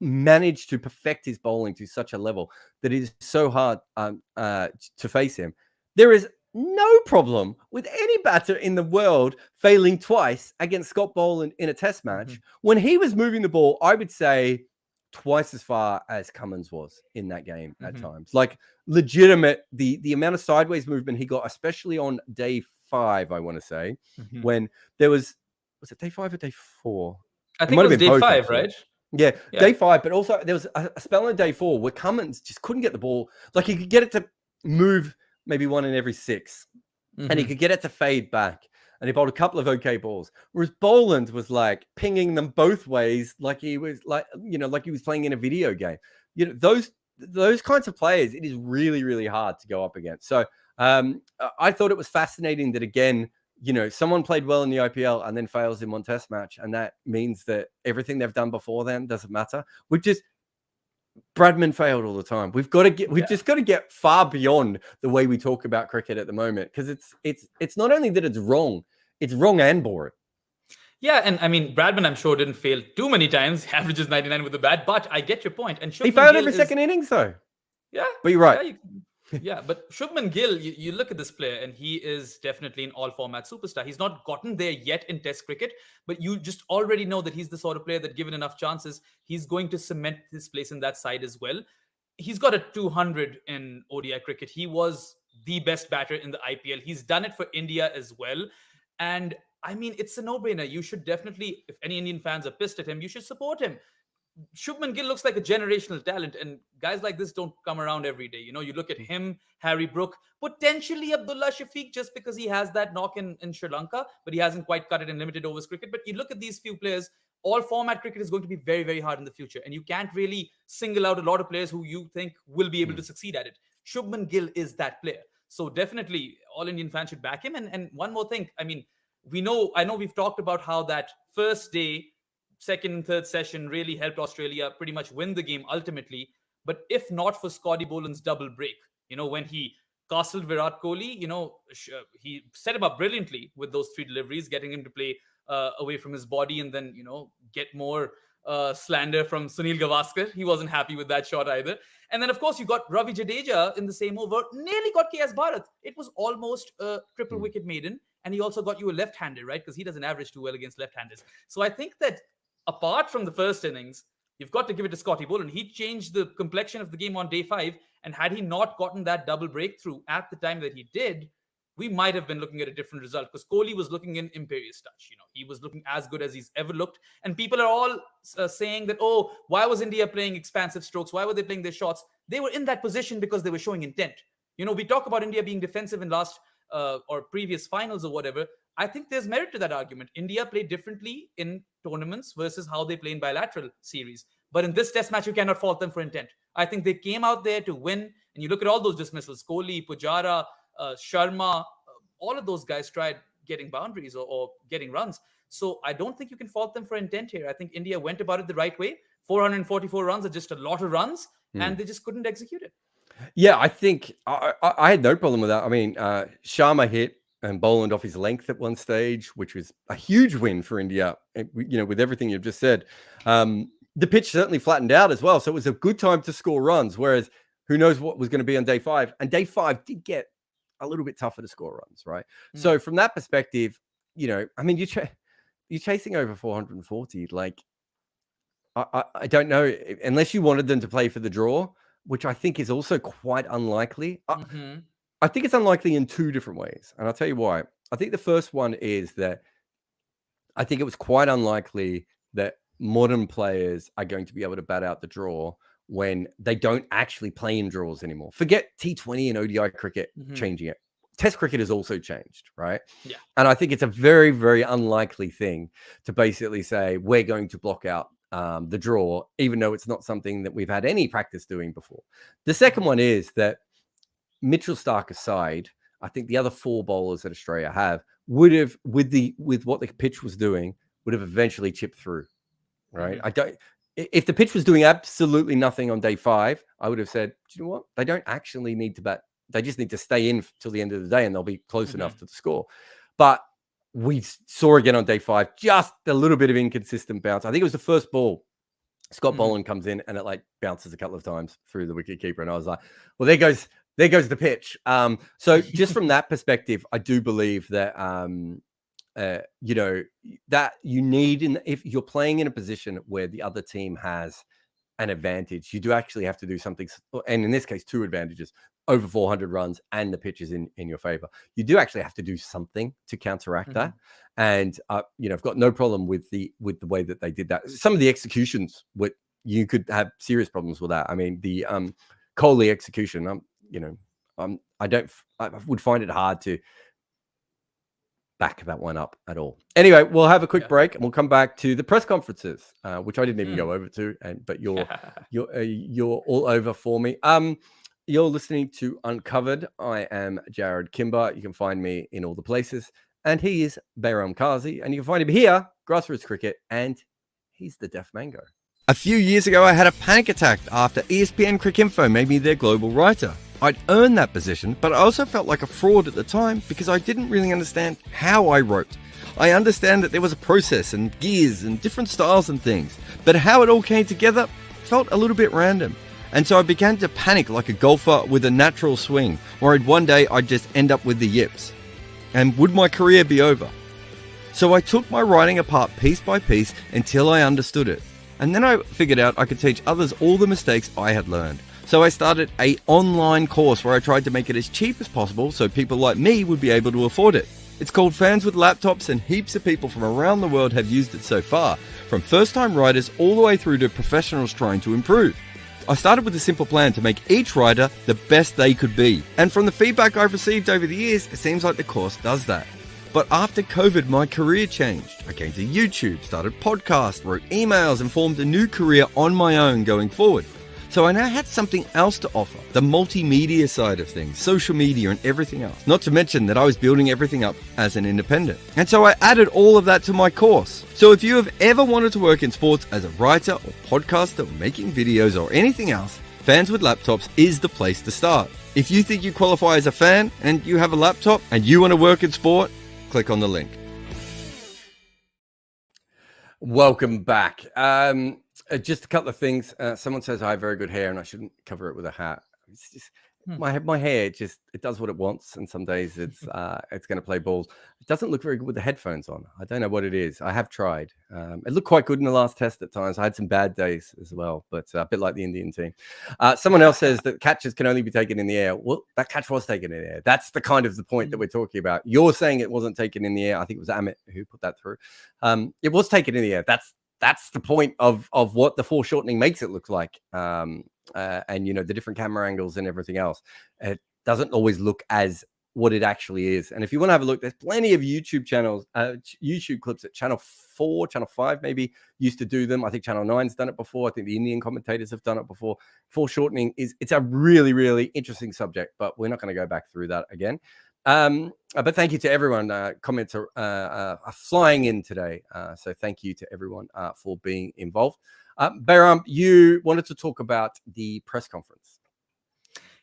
managed to perfect his bowling to such a level that it is so hard to face him. There is no problem with any batter in the world failing twice against Scott Boland in a test match. When he was moving the ball, I would say twice as far as Cummins was in that game at times. Like, legitimate, the amount of sideways movement he got, especially on day 5, I want to say, when there was it day 5 or day 4? I think it was day 5, actually. Right? Yeah, day 5, but also there was a spell on day 4 where Cummins just couldn't get the ball. Like, he could get it to move maybe 1 in every 6, and he could get it to fade back. And he bowled a couple of okay balls, whereas Boland was like pinging them both ways, like he was like he was playing in a video game. Those kinds of players, it is really, really hard to go up against. So I thought it was fascinating that, again, someone played well in the IPL and then fails in one test match, and that means that everything they've done before then doesn't matter. Bradman failed all the time. We've just got to get far beyond the way we talk about cricket at the moment, because it's not only that it's wrong and boring. Yeah, and I mean, Bradman, I'm sure, didn't fail too many times. Averages 99 with the bat, but I get your point. And he failed every second innings, though. Yeah, but you're right. Yeah, but Shubman Gill, you look at this player, and he is definitely an all-format superstar. He's not gotten there yet in Test cricket, but you just already know that he's the sort of player that, given enough chances, he's going to cement his place in that side as well. He's got a 200 in ODI cricket. He was the best batter in the IPL. He's done it for India as well. And I mean, it's a no-brainer. You should definitely, if any Indian fans are pissed at him, you should support him. Shubman Gill looks like a generational talent, and guys like this don't come around every day. You look at him, Harry Brook, potentially Abdullah Shafiq, just because he has that knock in Sri Lanka, but he hasn't quite cut it in limited overs cricket. But you look at these few players, all format cricket is going to be very, very hard in the future, and you can't really single out a lot of players who you think will be able to succeed at it. Shubman Gill is that player. So definitely all Indian fans should back him. And one more thing, I mean, I know we've talked about how that first day, second and third session really helped Australia pretty much win the game ultimately. But if not for Scotty Boland's double break, when he castled Virat Kohli, he set him up brilliantly with those 3 deliveries, getting him to play away from his body and then, get more slander from Sunil Gavaskar. He wasn't happy with that shot either. And then, of course, you got Ravi Jadeja in the same over, nearly got KS Bharat. It was almost a triple wicket maiden. And he also got you a left-hander, right? Because he doesn't average too well against left-handers. So I think that apart from the first innings, you've got to give it to Scotty Boland. He changed the complexion of the game on day 5. And had he not gotten that double breakthrough at the time that he did, we might have been looking at a different result, because Kohli was looking in imperious touch. He was looking as good as he's ever looked. And people are all saying that, why was India playing expansive strokes? Why were they playing their shots? They were in that position because they were showing intent. We talk about India being defensive in last or previous finals or whatever. I think there's merit to that argument. India played differently in tournaments versus how they play in bilateral series. But in this test match, you cannot fault them for intent. I think they came out there to win. And you look at all those dismissals, Kohli, Pujara, Sharma, all of those guys tried getting boundaries or getting runs. So I don't think you can fault them for intent here. I think India went about it the right way. 444 runs are just a lot of runs, and they just couldn't execute it. Yeah, I think I had no problem with that. I mean, Sharma hit and Boland off his length at one stage, which was a huge win for India, with everything you've just said. The pitch certainly flattened out as well, so it was a good time to score runs, whereas who knows what was going to be on day 5. And day 5 did get a little bit tougher to score runs, right? So from that perspective, I mean, you're chasing over 440. Like, I don't know, unless you wanted them to play for the draw, which I think is also quite unlikely. I think it's unlikely in 2 different ways. And I'll tell you why. I think the first one is that I think it was quite unlikely that modern players are going to be able to bat out the draw when they don't actually play in draws anymore. Forget T20 and ODI cricket changing it. Test cricket has also changed, right? Yeah. And I think it's a very, very unlikely thing to basically say we're going to block out the draw, even though it's not something that we've had any practice doing before. The second one is that Mitchell Stark aside, I think the other 4 bowlers that Australia have would have, with what the pitch was doing, would have eventually chipped through, right? If the pitch was doing absolutely nothing on day 5, I would have said, do you know what? They don't actually need to bat. They just need to stay in till the end of the day and they'll be close enough to the score. But we saw again on day 5, just a little bit of inconsistent bounce. I think it was the first ball. Scott Boland comes in and it bounces a couple of times through the wicket keeper. And I was like, well, there goes the pitch. So just from that perspective, I do believe that, that you need, if you're playing in a position where the other team has an advantage, you do actually have to do something. And in this case, 2 advantages, over 400 runs and the pitch is in your favor. You do actually have to do something to counteract that. And, I've got no problem with the way that they did that. Some of the executions, you could have serious problems with that. I mean, the Kohli execution, I would find it hard to back that one up at all. Anyway, we'll have a quick break and we'll come back to the press conferences, which I didn't even go over to, but you're all over for me. You're listening to Uncovered. I am Jarrod Kimber. You can find me in all the places, and he is Behram Kazi, and you can find him here, Grassroots Cricket, and he's the Deaf Mango. A few years ago, I had a panic attack after ESPN Cricinfo made me their global writer. I'd earned that position, but I also felt like a fraud at the time because I didn't really understand how I wrote. I understand that there was a process and gears and different styles and things, but how it all came together felt a little bit random. And so I began to panic like a golfer with a natural swing, worried one day I'd just end up with the yips. And would my career be over? So I took my writing apart piece by piece until I understood it. And then I figured out I could teach others all the mistakes I had learned. So I started an online course where I tried to make it as cheap as possible so people like me would be able to afford it. It's called Fans with Laptops, and heaps of people from around the world have used it so far, from first-time riders all the way through to professionals trying to improve. I started with a simple plan to make each rider the best they could be, and from the feedback I've received over the years, it seems like the course does that. But after COVID, my career changed. I came to YouTube, started podcasts, wrote emails, and formed a new career on my own going forward. So I now had something else to offer, the multimedia side of things, social media and everything else. Not to mention that I was building everything up as an independent. And so I added all of that to my course. So if you have ever wanted to work in sports as a writer or podcaster or making videos or anything else, Fans with Laptops is the place to start. If you think you qualify as a fan and you have a laptop and you want to work in sport, click on the link. Welcome back. Just a couple of things. Someone says I have very good hair and I shouldn't cover it with a hat. It's just my hair just it does what it wants, and some days it's going to play balls. It doesn't look very good with the headphones on. I don't know what it is. I have tried. It looked quite good in the last test at times. I had some bad days as well, but a bit like the Indian team. Someone else says that catches can only be taken in the air. Well, that catch was taken in the air. That's the kind of the point that we're talking about. You're saying it wasn't taken in the air. I think it was Amit who put that through. It was taken in the air. That's the point of what the foreshortening makes it look like. And, you know, the different camera angles and everything else. It doesn't always look as what it actually is. And if you want to have a look, there's plenty of YouTube channels, YouTube clips at Channel 4, Channel 5 maybe used to do them. I think Channel 9's done it before. I think the Indian commentators have done it before. Foreshortening it's a really, really interesting subject, but we're not going to go back through that again. But thank you to everyone. Comments are flying in today. So thank you to everyone for being involved. Behram, you wanted to talk about the press conference.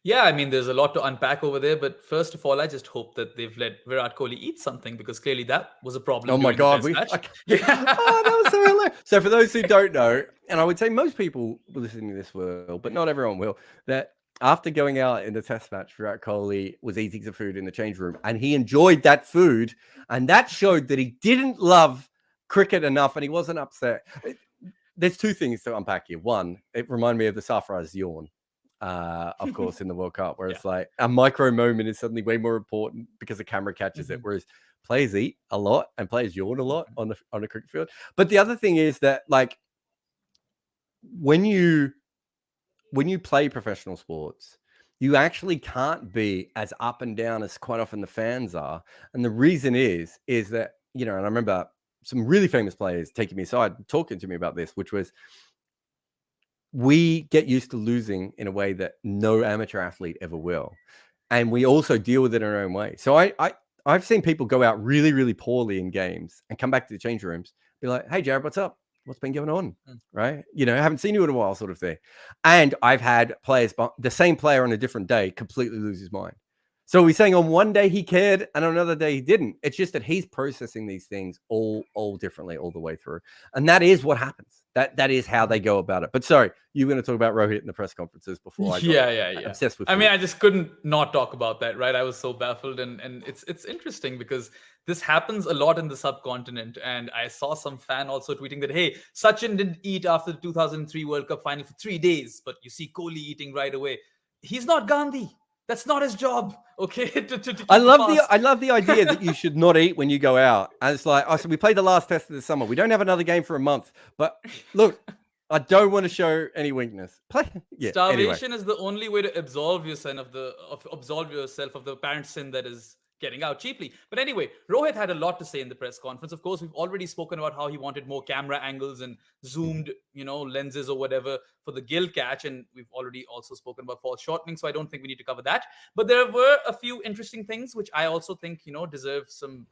Yeah, I mean, there's a lot to unpack over there. But first of all, I just hope that they've let Virat Kohli eat something, because clearly that was a problem. Oh my God. That was so hilarious. So for those who don't know, and I would say most people listening to this will, but not everyone will, that after going out in the test match, Virat Kohli was eating some food in the change room and he enjoyed that food. And that showed that he didn't love cricket enough and he wasn't upset. There's two things to unpack here. One, it reminded me of the Sarfaraz yawn, of course, in the World Cup, where it's like a micro moment is suddenly way more important because the camera catches it. Whereas players eat a lot and players yawn a lot on a cricket field. But the other thing is that, like, when you play professional sports, you actually can't be as up and down as quite often the fans are. And the reason is that, you know, and I remember some really famous players taking me aside, talking to me about this, which was, we get used to losing in a way that no amateur athlete ever will. And we also deal with it in our own way. So I've seen people go out really, really poorly in games and come back to the change rooms, be like, hey, Jarrod, what's up? What's been going on? Right? You know, I haven't seen you in a while, sort of thing. And I've had players, the same player on a different day, completely lose his mind. So we're saying on one day he cared and on another day he didn't. It's just that he's processing these things all differently all the way through. And that is what happens. That is how they go about it. But sorry, you were going to talk about Rohit in the press conferences before I got obsessed with I just couldn't not talk about that, right? I was so baffled. And it's interesting because this happens a lot in the subcontinent. And I saw some fan also tweeting that, hey, Sachin didn't eat after the 2003 World Cup final for 3 days, but you see Kohli eating right away. He's not Gandhi. That's not his job, okay? I love the idea that you should not eat when you go out. And it's like, so we played the last test of the summer. We don't have another game for a month. But look, I don't want to show any weakness. Starvation is the only way to absolve yourself of the apparent sin that is getting out cheaply. But anyway, Rohit had a lot to say in the press conference. Of course, we've already spoken about how he wanted more camera angles and zoomed, lenses or whatever for the Gill catch. And we've already also spoken about foreshortening. So I don't think we need to cover that. But there were a few interesting things, which I also think, deserve some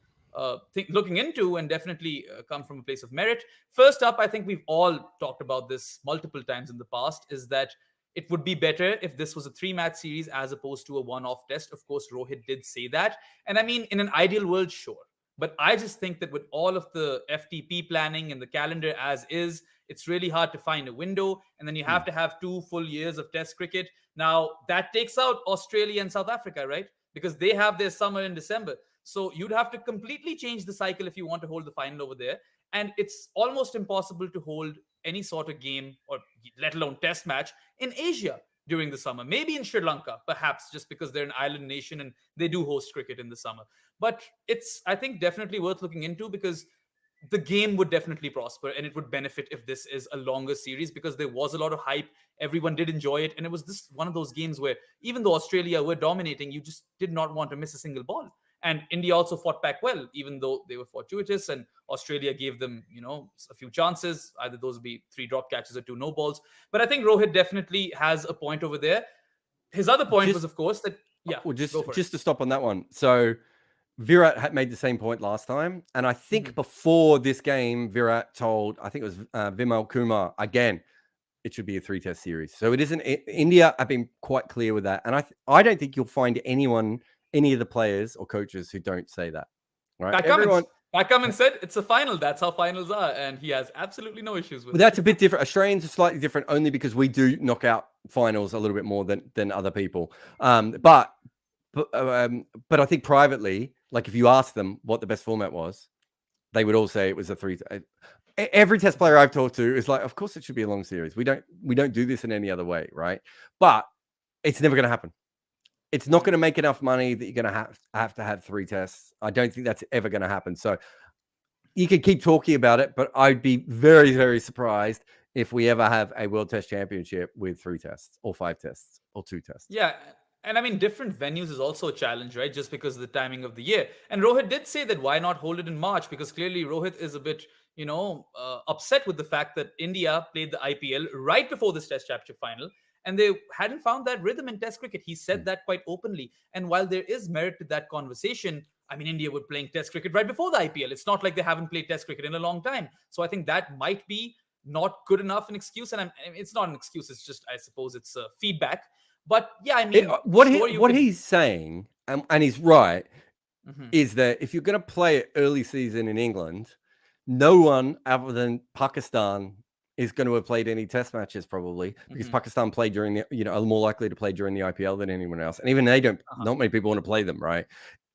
looking into and definitely come from a place of merit. First up, I think we've all talked about this multiple times in the past, is that it would be better if this was a 3-match series as opposed to a one-off test. Of course, Rohit did say that. And I mean, in an ideal world, sure. But I just think that with all of the FTP planning and the calendar as is, it's really hard to find a window. And then you have to have 2 full years of test cricket. Now, that takes out Australia and South Africa, right? Because they have their summer in December. So you'd have to completely change the cycle if you want to hold the final over there. And it's almost impossible to hold any sort of game, or let alone test match, in Asia during the summer. Maybe in Sri Lanka, perhaps, just because they're an island nation and they do host cricket in the summer. But it's, I think, definitely worth looking into, because the game would definitely prosper and it would benefit if this is a longer series, because there was a lot of hype. Everyone did enjoy it. And it was this one of those games where even though Australia were dominating, you just did not want to miss a single ball. And India also fought back well, even though they were fortuitous, and Australia gave them, a few chances. Either those would be 3 drop catches or 2 no balls. But I think Rohit definitely has a point over there. His other point was, of course, that, well, just to stop on that one. So Virat had made the same point last time. And I think before this game, Virat told, I think it was Vimal Kumar, again, it should be a 3-test series. So it isn't. India have been quite clear with that. And I don't think you'll find any of the players or coaches who don't say that. Right? Pat Cummins said it's a final. That's how finals are. And he has absolutely no issues with it. That's a bit different. Australians are slightly different only because we do knock out finals a little bit more than other people. But I think privately, like if you ask them what the best format was, they would all say it was a 3. Every test player I've talked to is like, of course it should be a long series. We don't do this in any other way, right? But it's never going to happen. It's not going to make enough money that you're going to have to have 3 tests. I don't think that's ever going to happen. So you can keep talking about it, but I'd be very, very surprised if we ever have a World Test Championship with 3 tests or 5 tests or 2 tests. Yeah. And I mean, different venues is also a challenge, right? Just because of the timing of the year. And Rohit did say that why not hold it in March? Because clearly Rohit is a bit, upset with the fact that India played the IPL right before this Test Championship final, and they hadn't found that rhythm in Test cricket. He said that quite openly. And while there is merit to that conversation, I mean, India were playing Test cricket right before the IPL. It's not like they haven't played Test cricket in a long time. So I think that might be not good enough an excuse. And it's not an excuse. It's just, I suppose, it's feedback. But yeah, I mean, what he's saying, and he's right, is that if you're going to play it early season in England, no one other than Pakistan is going to have played any test matches probably, because Pakistan played during the, are more likely to play during the IPL than anyone else. And even they don't, not many people want to play them, right?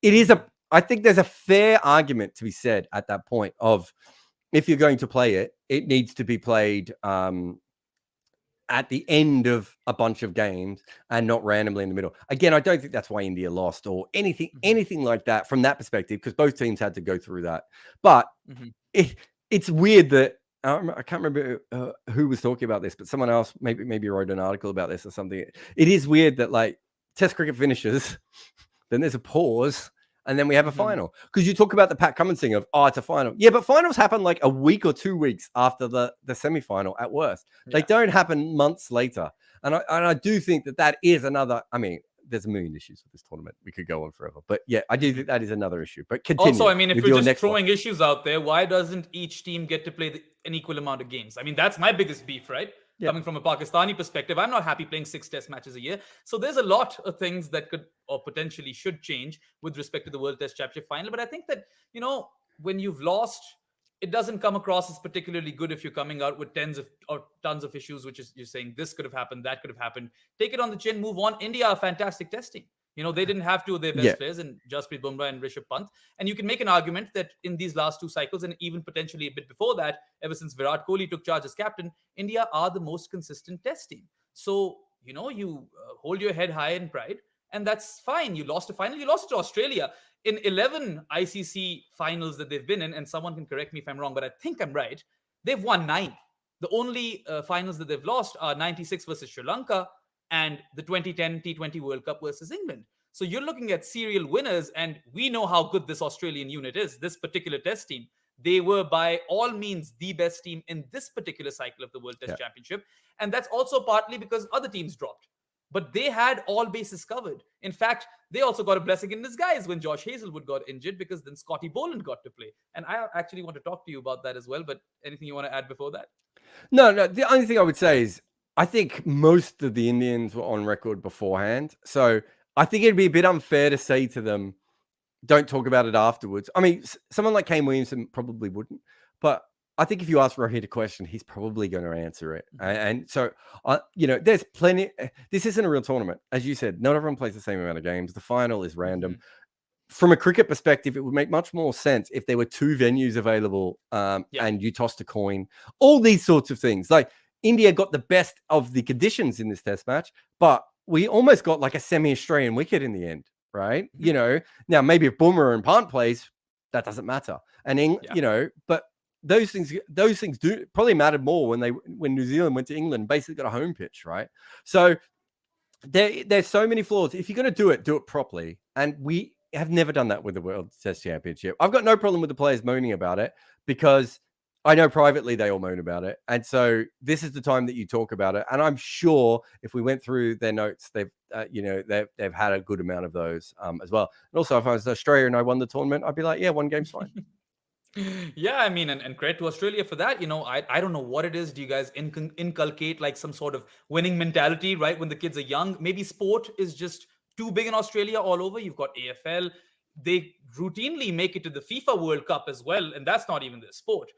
I think there's a fair argument to be said at that point of, if you're going to play it, it needs to be played at the end of a bunch of games and not randomly in the middle. Again, I don't think that's why India lost or anything like that from that perspective, because both teams had to go through that. But it's weird that I can't remember who was talking about this, but someone else maybe wrote an article about this or something. It is weird that like Test cricket finishes, then there's a pause, and then we have a final. Because you talk about the Pat Cummins thing of, it's a final. Yeah, but finals happen like a week or 2 weeks after the semi-final at worst. They don't happen months later. And I do think that is another, I mean, there's a million issues with this tournament. We could go on forever. But yeah, I do think that is another issue. But continue. Also, I mean, if you're just throwing issues out there, why doesn't each team get to play an equal amount of games? I mean, that's my biggest beef, right? Yeah. Coming from a Pakistani perspective, I'm not happy playing 6 test matches a year. So there's a lot of things that could or potentially should change with respect to the World Test Championship final. But I think that, when you've lost, it doesn't come across as particularly good if you're coming out with tons of issues, which is you're saying this could have happened, that could have happened. Take it on the chin, move on. India are a fantastic test team. They didn't have 2 of their best players in Jasprit Bumrah and Rishabh Pant. And you can make an argument that in these last 2 cycles, and even potentially a bit before that, ever since Virat Kohli took charge as captain, India are the most consistent test team. So, you hold your head high in pride, and that's fine. You lost a final. You lost to Australia. In 11 ICC finals that they've been in, and someone can correct me if I'm wrong, but I think I'm right, they've won 9. The only finals that they've lost are 96 versus Sri Lanka, and the 2010 T20 World Cup versus England. So you're looking at serial winners, and we know how good this Australian unit is, this particular test team. They were by all means the best team in this particular cycle of the World Test Championship. And that's also partly because other teams dropped. But they had all bases covered. In fact, they also got a blessing in disguise when Josh Hazelwood got injured, because then Scotty Boland got to play. And I actually want to talk to you about that as well. But anything you want to add before that? No. The only thing I would say is I think most of the Indians were on record beforehand. So I think it'd be a bit unfair to say to them, don't talk about it afterwards. I mean, someone like Kane Williamson probably wouldn't. But I think if you ask Rohit a question, he's probably going to answer it. And so, there's plenty. This isn't a real tournament. As you said, not everyone plays the same amount of games. The final is random. From a cricket perspective, it would make much more sense if there were 2 venues available and you tossed a coin. All these sorts of things. Like India got the best of the conditions in this test match, but we almost got like a semi-Australian wicket in the end, right? You know, now maybe if Boomer and Pant plays, that doesn't matter. And you know, but those things do probably mattered more when New Zealand went to England, basically got a home pitch, right? So there's so many flaws. If you're going to do it properly. And we have never done that with the World Test Championship. I've got no problem with the players moaning about it, because I know privately they all moan about it. And so this is the time that you talk about it. And I'm sure if we went through their notes, they've had a good amount of those as well. And also, if I was Australia and I won the tournament, I'd be like, yeah, one game's fine. Yeah, I mean, and credit to Australia for that. You know, I don't know what it is. Do you guys inculcate like some sort of winning mentality, right? When the kids are young, maybe sport is just too big in Australia all over. You've got AFL. They routinely make it to the FIFA World Cup as well. And that's not even their sport.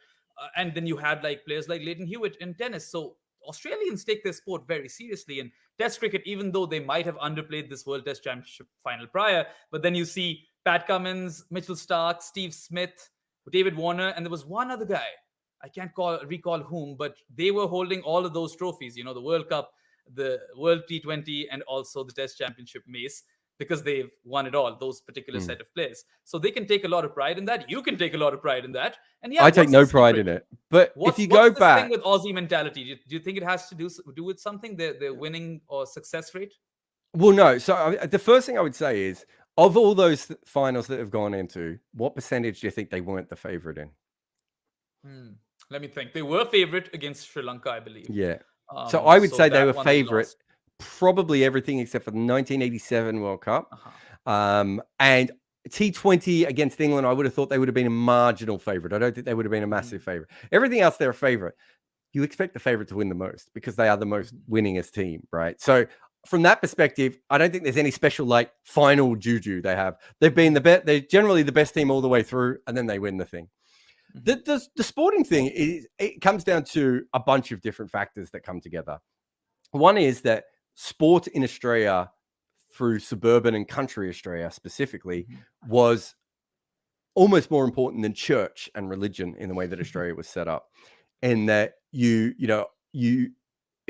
And then you had like players like Leighton Hewitt in tennis. So Australians take their sport very seriously. And Test cricket, even though they might have underplayed this World Test Championship final prior, but then you see Pat Cummins, Mitchell Starc, Steve Smith, David Warner, and there was one other guy. I can't recall whom, but they were holding all of those trophies, you know, the World Cup, the World T20, and also the Test Championship Mace, because they've won it all, those particular set of players. So they can take a lot of pride in that. You can take a lot of pride in that. And yeah, I take no pride in it. But if you go back, thing with Aussie mentality, do you think it has to do with something, their winning or success rate? Well, no. So the first thing I would say is, of all those finals that have gone into, what percentage do you think they weren't the favorite in? Let me think. They were favorite against Sri Lanka, I believe. Yeah. So I would say they were favorite, they probably everything except for the 1987 World Cup. And T20 against England, I would have thought they would have been a marginal favorite. I don't think they would have been a massive favorite. Everything else, they're a favorite. You expect the favorite to win the most because they are the most winningest team, right? So from that perspective, I don't think there's any special like final juju they have. They've been they're generally the best team all the way through, and then they win the thing. The sporting thing it comes down to a bunch of different factors that come together. One is that sport in Australia, through suburban and country Australia specifically, was almost more important than church and religion in the way that Australia was set up. And that it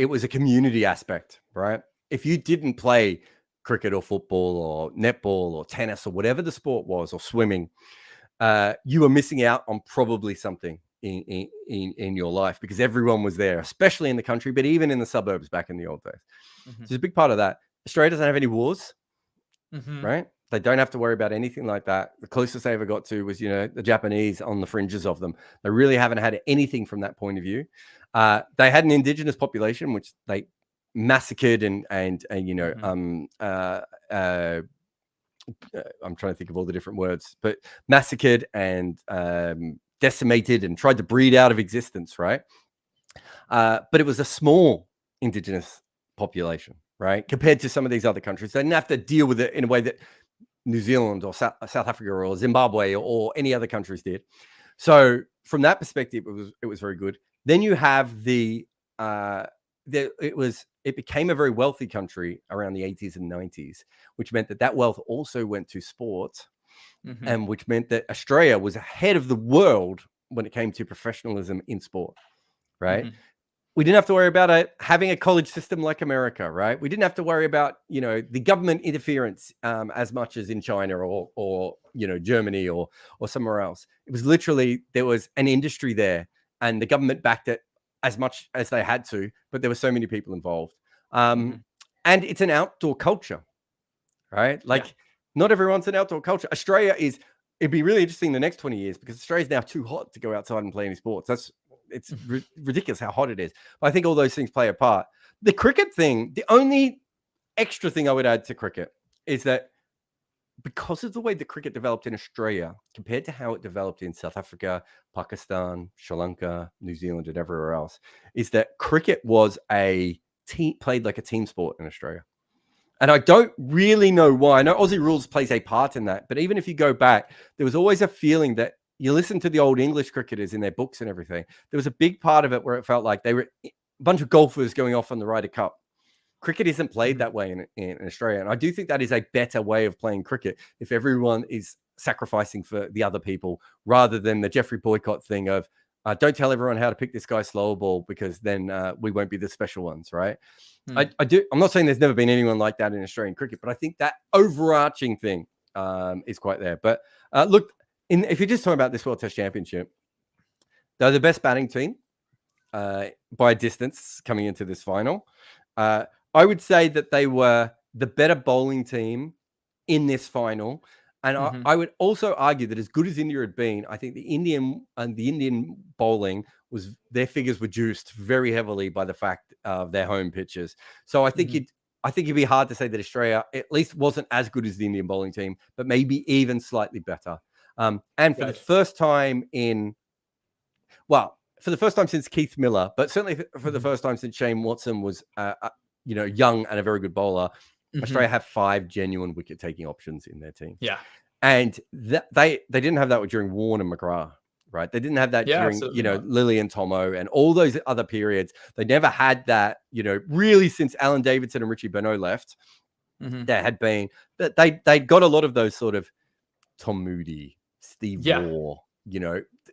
was a community aspect, right? If you didn't play cricket or football or netball or tennis or whatever the sport was, or swimming, you were missing out on probably something in your life, because everyone was there, especially in the country, but even in the suburbs back in the old days. So there's a big part of that. Australia doesn't have any wars, right? They don't have to worry about anything like that. The closest they ever got to was, the Japanese on the fringes of them. They really haven't had anything from that point of view. They had an indigenous population, which they massacred and I'm trying to think of all the different words, but massacred and decimated and tried to breed out of existence, right? But it was a small indigenous population, right? Compared to some of these other countries. They didn't have to deal with it in a way that New Zealand or South Africa or Zimbabwe or any other countries did. So from that perspective, it was very good. Then you have it became a very wealthy country around the 80s and 90s, which meant that wealth also went to sport, and which meant that Australia was ahead of the world when it came to professionalism in sport, right? We didn't have to worry about having a college system like America, right? We didn't have to worry about, the government interference as much as in China or Germany or somewhere else. It was literally, there was an industry there and the government backed it as much as they had to, but there were so many people involved. And it's an outdoor culture, right? Like not everyone's an outdoor culture. It'd be really interesting the next 20 years, because Australia's now too hot to go outside and play any sports. It's ridiculous how hot it is. But I think all those things play a part. The cricket thing, the only extra thing I would add to cricket is that because of the way the cricket developed in Australia compared to how it developed in South Africa, Pakistan, Sri Lanka, New Zealand, and everywhere else, is that cricket was played like a team sport in Australia. And I don't really know why. I know Aussie rules plays a part in that, but even if you go back, there was always a feeling that you listen to the old English cricketers in their books and everything. There was a big part of it where it felt like they were a bunch of golfers going off on the Ryder Cup. Cricket isn't played that way in Australia. And I do think that is a better way of playing cricket if everyone is sacrificing for the other people, rather than the Jeffrey Boycott thing of, Don't tell everyone how to pick this guy's slower ball because then we won't be the special ones, right? Hmm. I'm not saying there's never been anyone like that in Australian cricket, but I think that overarching thing is quite there. But look, if you're just talking about this World Test Championship, they're the best batting team by a distance coming into this final. I would say that they were the better bowling team in this final. And I would also argue that as good as India had been, I think the Indian bowling was, their figures were juiced very heavily by the fact of their home pitches. So I think it'd be hard to say that Australia at least wasn't as good as the Indian bowling team, but maybe even slightly better. And for the first time for the first time since Keith Miller, but certainly for the first time since Shane Watson was, young and a very good bowler, Australia have 5 genuine wicket-taking options in their team. Yeah. And they didn't have that during Warne and McGrath, right? They didn't have that during, Lilly and Tomo and all those other periods. They never had that, really since Alan Davidson and Richie Benaud left. There had been, that they'd got a lot of those sort of Tom Moody, Steve Waugh,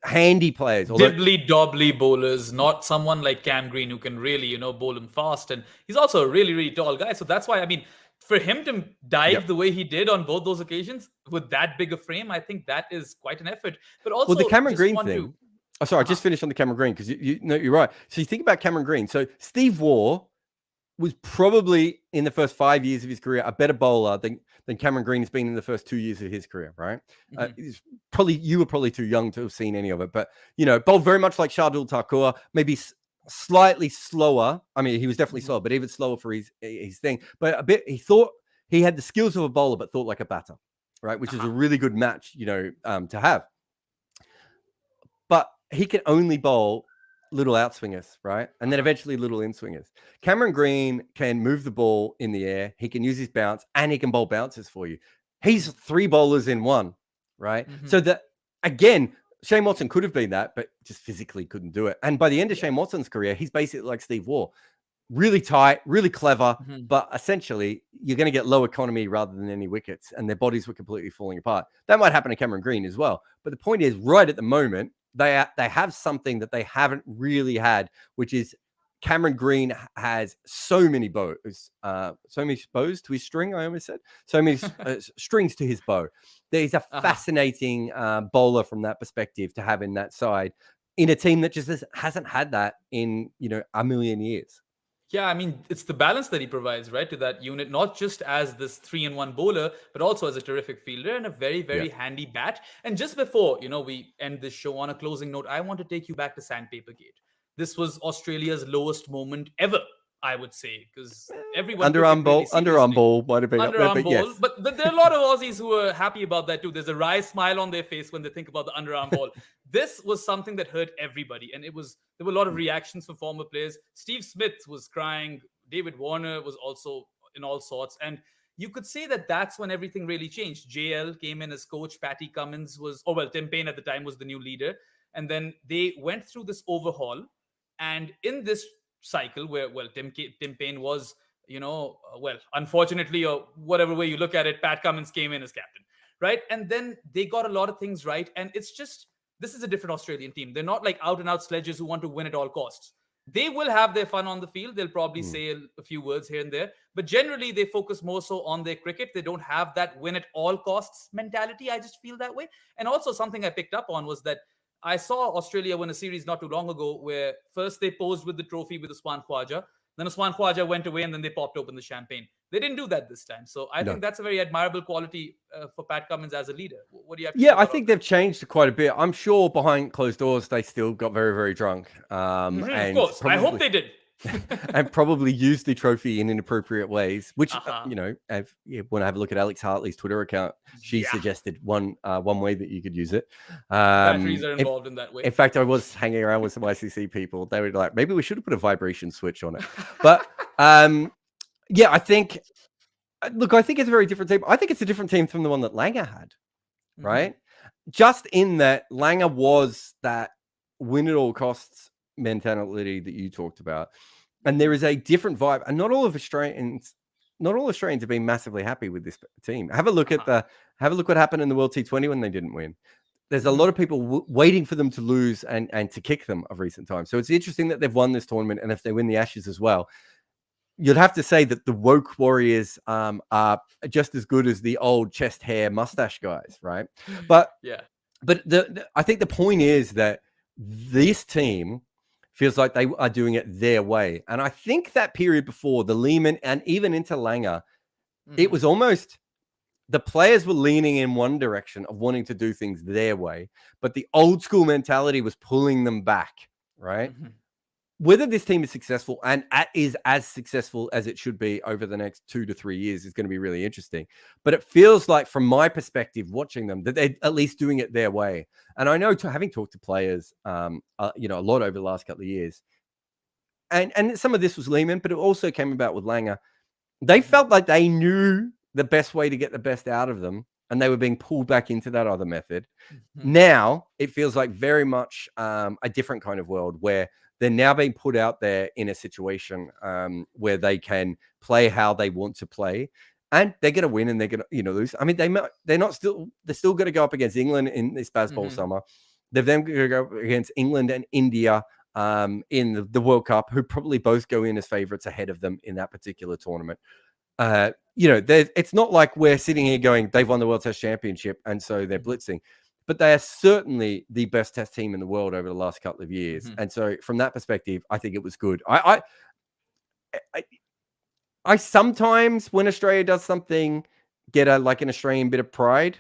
handy players. Dibbly-dobbly bowlers, not someone like Cam Green who can really, bowl him fast. And he's also a really, really tall guy. So that's why, for him to dive the way he did on both those occasions with that big a frame, I think that is quite an effort. But also, the Cameron Green thing. I just finished on the Cameron Green because you're right. So you think about Cameron Green. So Steve Waugh was probably in the first 5 years of his career a better bowler than Cameron Green has been in the first 2 years of his career, right? You were probably too young to have seen any of it, but bowled very much like Shardul Thakur, maybe slightly slower. He was definitely slower, but even slower for his thing. But he thought he had the skills of a bowler, but thought like a batter, right? Which is a really good match, to have. But he can only bowl little outswingers, right? And then eventually little in-swingers. Cameron Green can move the ball in the air. He can use his bounce and he can bowl bounces for you. He's 3 bowlers in one, right? So that, again, Shane Watson could have been that, but just physically couldn't do it. And by the end of Shane Watson's career, he's basically like Steve Waugh. Really tight, really clever, but essentially you're going to get low economy rather than any wickets, and their bodies were completely falling apart. That might happen to Cameron Green as well. But the point is, right at the moment, they have something that they haven't really had, which is Cameron Green has so many bows, to his string. I almost said so many strings to his bow. He's a fascinating bowler from that perspective to have in that side in a team that just hasn't had that in a million years. Yeah, it's the balance that he provides, right, to that unit, not just as this 3-in-1 bowler, but also as a terrific fielder and a very, very handy bat. And just before, we end this show on a closing note, I want to take you back to Sandpaper Gate. This was Australia's lowest moment ever, I would say, because everyone underarm ball might have been up there, but yes. But there are a lot of Aussies who are happy about that too. There's a wry smile on their face when they think about the underarm ball. This was something that hurt everybody, and there were a lot of reactions from former players. Steve Smith was crying. David Warner was also in all sorts, and you could say that that's when everything really changed. JL came in as coach. Patty Cummins Tim Payne at the time was the new leader, and then they went through this overhaul. And in this cycle where, Tim Payne was, unfortunately, or whatever way you look at it, Pat Cummins came in as captain, right? And then they got a lot of things right. And it's just, this is a different Australian team. They're not like out and out sledges who want to win at all costs. They will have their fun on the field. They'll probably say a few words here and there, but generally they focus more so on their cricket. They don't have that win at all costs mentality. I just feel that way. And also something I picked up on was that I saw Australia win a series not too long ago where first they posed with the trophy with Usman Khawaja, then Usman Khawaja went away and then they popped open the champagne. They didn't do that this time. So I think that's a very admirable quality for Pat Cummins as a leader. What do you have to say? I think they've changed quite a bit. I'm sure behind closed doors, they still got very, very drunk. And of course, I hope they did. And probably used the trophy in inappropriate ways, which, if you want to have a look at Alex Hartley's Twitter account, she suggested one way that you could use it. Batteries are involved in that way. In fact, I was hanging around with some ICC people. They were like, maybe we should have put a vibration switch on it. But I think it's a very different team. I think it's a different team from the one that Langer had, right? Just in that Langer was that win at all costs mentality that you talked about, and there is a different vibe, and not all Australians have been massively happy with this team. Have a look at what happened in the World T20 when they didn't win. there's a lot of people waiting for them to lose and to kick them of recent times. So it's interesting that they've won this tournament, and if they win the Ashes as well, you'd have to say that the woke Warriors are just as good as the old chest hair mustache guys, right? But I think the point is that this team feels like they are doing it their way, and I think that period before the Lehman and even into Langer, it was almost the players were leaning in one direction of wanting to do things their way, but the old school mentality was pulling them back, right? Whether this team is successful and is as successful as it should be over the next 2 to 3 years is going to be really interesting. But it feels like, from my perspective, watching them, that they're at least doing it their way. And I know, having talked to players, a lot over the last couple of years, and some of this was Lehman, but it also came about with Langer. They felt like they knew the best way to get the best out of them, and they were being pulled back into that other method. Now it feels like very much a different kind of world, where they're now being put out there in a situation where they can play how they want to play, and they're going to win and they're going to lose. I mean, they're still going to go up against England in this Bazball summer. They're then going to go against England and India in the World Cup, who probably both go in as favorites ahead of them in that particular tournament. It's not like we're sitting here going, they've won the World Test Championship and so they're blitzing, but they are certainly the best Test team in the world over the last couple of years. And so from that perspective, I think it was good. I sometimes, when Australia does something, get an Australian bit of pride.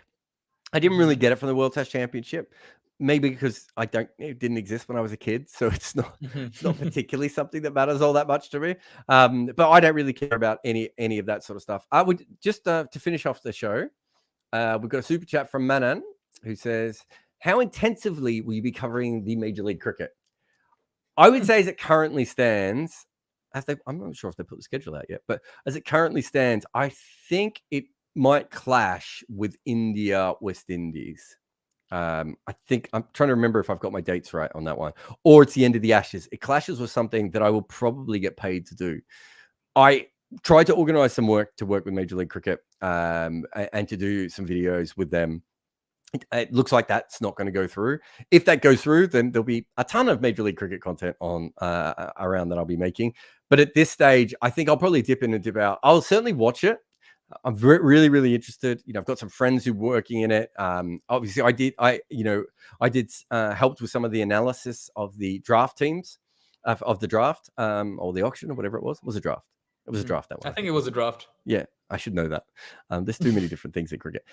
I didn't really get it from the World Test Championship. Maybe because it didn't exist when I was a kid, so it's not particularly something that matters all that much to me. But I don't really care about any of that sort of stuff. I would just to finish off the show, we've got a super chat from Manan who says, "How intensively will you be covering the Major League Cricket?" I would say, as it currently stands, I'm not sure if they put the schedule out yet, but as it currently stands, I think it might clash with India, West Indies. I think I'm trying to remember if I've got my dates right on that one, or it's the end of the Ashes. It clashes with something that I will probably get paid to do. I tried to organize some work with Major League Cricket and to do some videos with them. It looks like that's not going to go through. If that goes through, then there'll be a ton of Major League Cricket content on around that I'll be making. But at this stage, I think I'll probably dip in and dip out. I'll certainly watch it. I'm really, really interested. I've got some friends who are working in it. Obviously, I did helped with some of the analysis of the draft teams of the draft or the auction or whatever it was. It was a draft. It was a draft, that one. I think it was a draft. Yeah, I should know that. There's too many different things in cricket.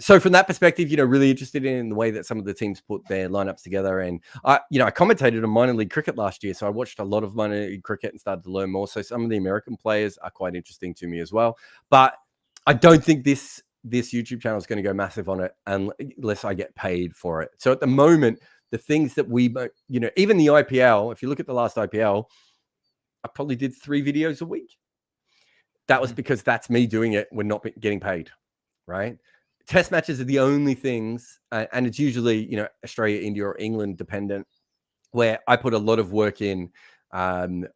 So from that perspective, really interested in the way that some of the teams put their lineups together. And I commentated on minor league cricket last year, so I watched a lot of minor league cricket and started to learn more. So some of the American players are quite interesting to me as well. But I don't think this YouTube channel is going to go massive on it unless I get paid for it. So at the moment, the things that we, even the IPL, if you look at the last IPL, I probably did 3 videos a week. That was because that's me doing it. We're not getting paid, right? Test matches are the only things, and it's usually, Australia, India, or England dependent, where I put a lot of work in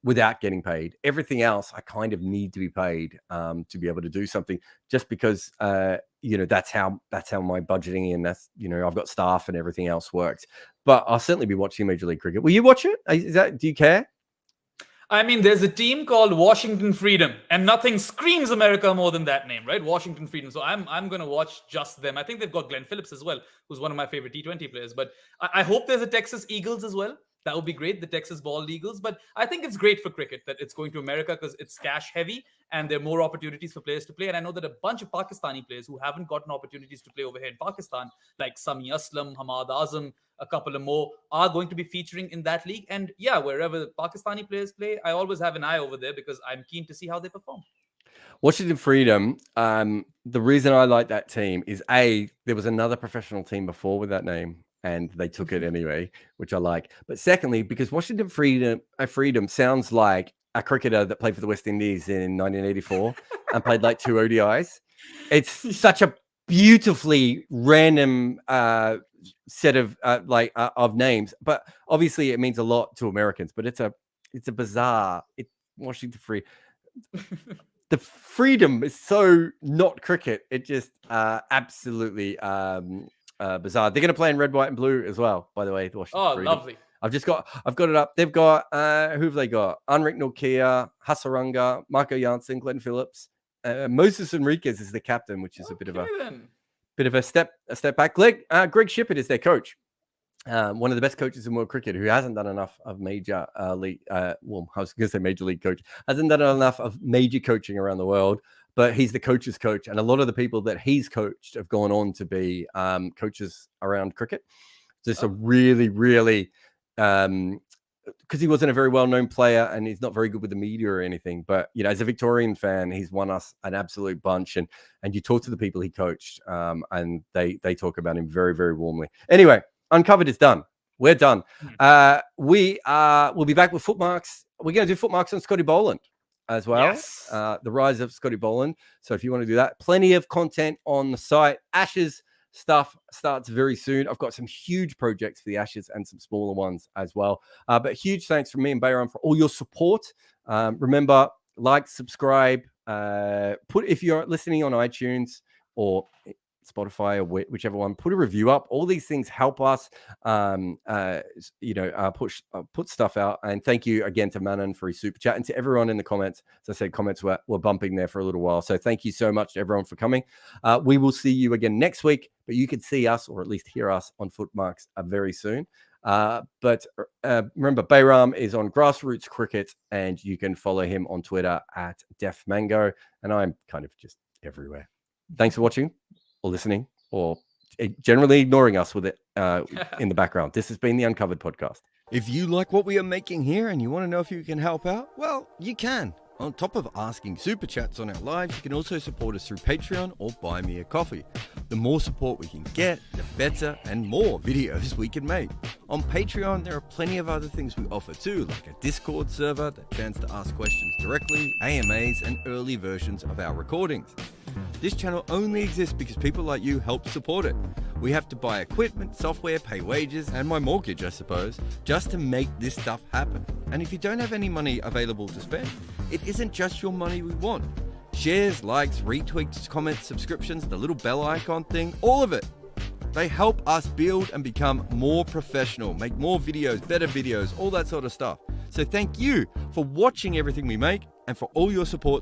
without getting paid. Everything else, I kind of need to be paid to be able to do something, just because that's how my budgeting and that's I've got staff and everything else works. But I'll certainly be watching Major League Cricket. Will you watch it? Do you care? I mean, there's a team called Washington Freedom, and nothing screams America more than that name, right? Washington Freedom. So I'm going to watch just them. I think they've got Glenn Phillips as well, who's one of my favorite T20 players. But I hope there's a Texas Eagles as well. That would be great, the Texas Bald Eagles. But I think it's great for cricket that it's going to America because it's cash heavy and there are more opportunities for players to play. And I know that a bunch of Pakistani players who haven't gotten opportunities to play over here in Pakistan, like Sami Aslam, Hamad Azam, a couple of more, are going to be featuring in that league. And yeah, wherever the Pakistani players play, I always have an eye over there because I'm keen to see how they perform. Washington Freedom, the reason I like that team is there was another professional team before with that name, and they took it anyway, which I like. But secondly, because Washington Freedom sounds like a cricketer that played for the West Indies in 1984 and played like 2 ODIs. It's such a beautifully random set of names, but obviously it means a lot to Americans. But it's a bizarre. Washington Freedom. The freedom is so not cricket. It just absolutely bizarre. They're going to play in red, white, and blue as well. By the way, the Washington Freedom. Lovely. I've got it up. They've got who have they got? Enrique Norquia, Hasaranga, Marco Janssen, Glenn Phillips, Moses Enriquez is the captain, which is a bit of a step back. Greg Shippett is their coach. One of the best coaches in world cricket, who hasn't done enough of major league. I was going to say major league coach, hasn't done enough of major coaching around the world. But he's the coach's coach, and a lot of the people that he's coached have gone on to be coaches around cricket. Just a really, really, because he wasn't a very well-known player and he's not very good with the media or anything. But as a Victorian fan, he's won us an absolute bunch. And you talk to the people he coached, and they talk about him very, very warmly. Anyway. Uncovered is done. We're done. We'll be back with footmarks. We're going to do footmarks on Scotty Boland as well. Yes. The rise of Scotty Boland. So if you want to do that, plenty of content on the site. Ashes stuff starts very soon. I've got some huge projects for the Ashes and some smaller ones as well. But huge thanks from me and Behram for all your support. Remember, like, subscribe. If you're listening on iTunes or Spotify or whichever one, put a review up. All these things help us, put stuff out. And thank you again to Manon for his super chat and to everyone in the comments. As I said, comments were bumping there for a little while. So thank you so much to everyone for coming. We will see you again next week, but you can see us or at least hear us on Footmarks very soon. But remember, Behram is on Grassroots Cricket and you can follow him on Twitter at DefMango. And I'm kind of just everywhere. Thanks for watching or listening or generally ignoring us with it in the background. This has been the Uncovered Podcast. If you like what we are making here and you want to know if you can help out, well, you can. On top of asking super chats on our lives, you can also support us through Patreon or buy me a coffee. The more support we can get, the better and more videos we can make. On Patreon, there are plenty of other things we offer too, like a Discord server, the chance to ask questions directly, AMAs, and early versions of our recordings. This channel only exists because people like you help support it. We have to buy equipment, software, pay wages, and my mortgage, I suppose, just to make this stuff happen. And if you don't have any money available to spend, it isn't just your money we want. Shares, likes, retweets, comments, subscriptions, the little bell icon thing, all of it. They help us build and become more professional, make more videos, better videos, all that sort of stuff. So thank you for watching everything we make and for all your support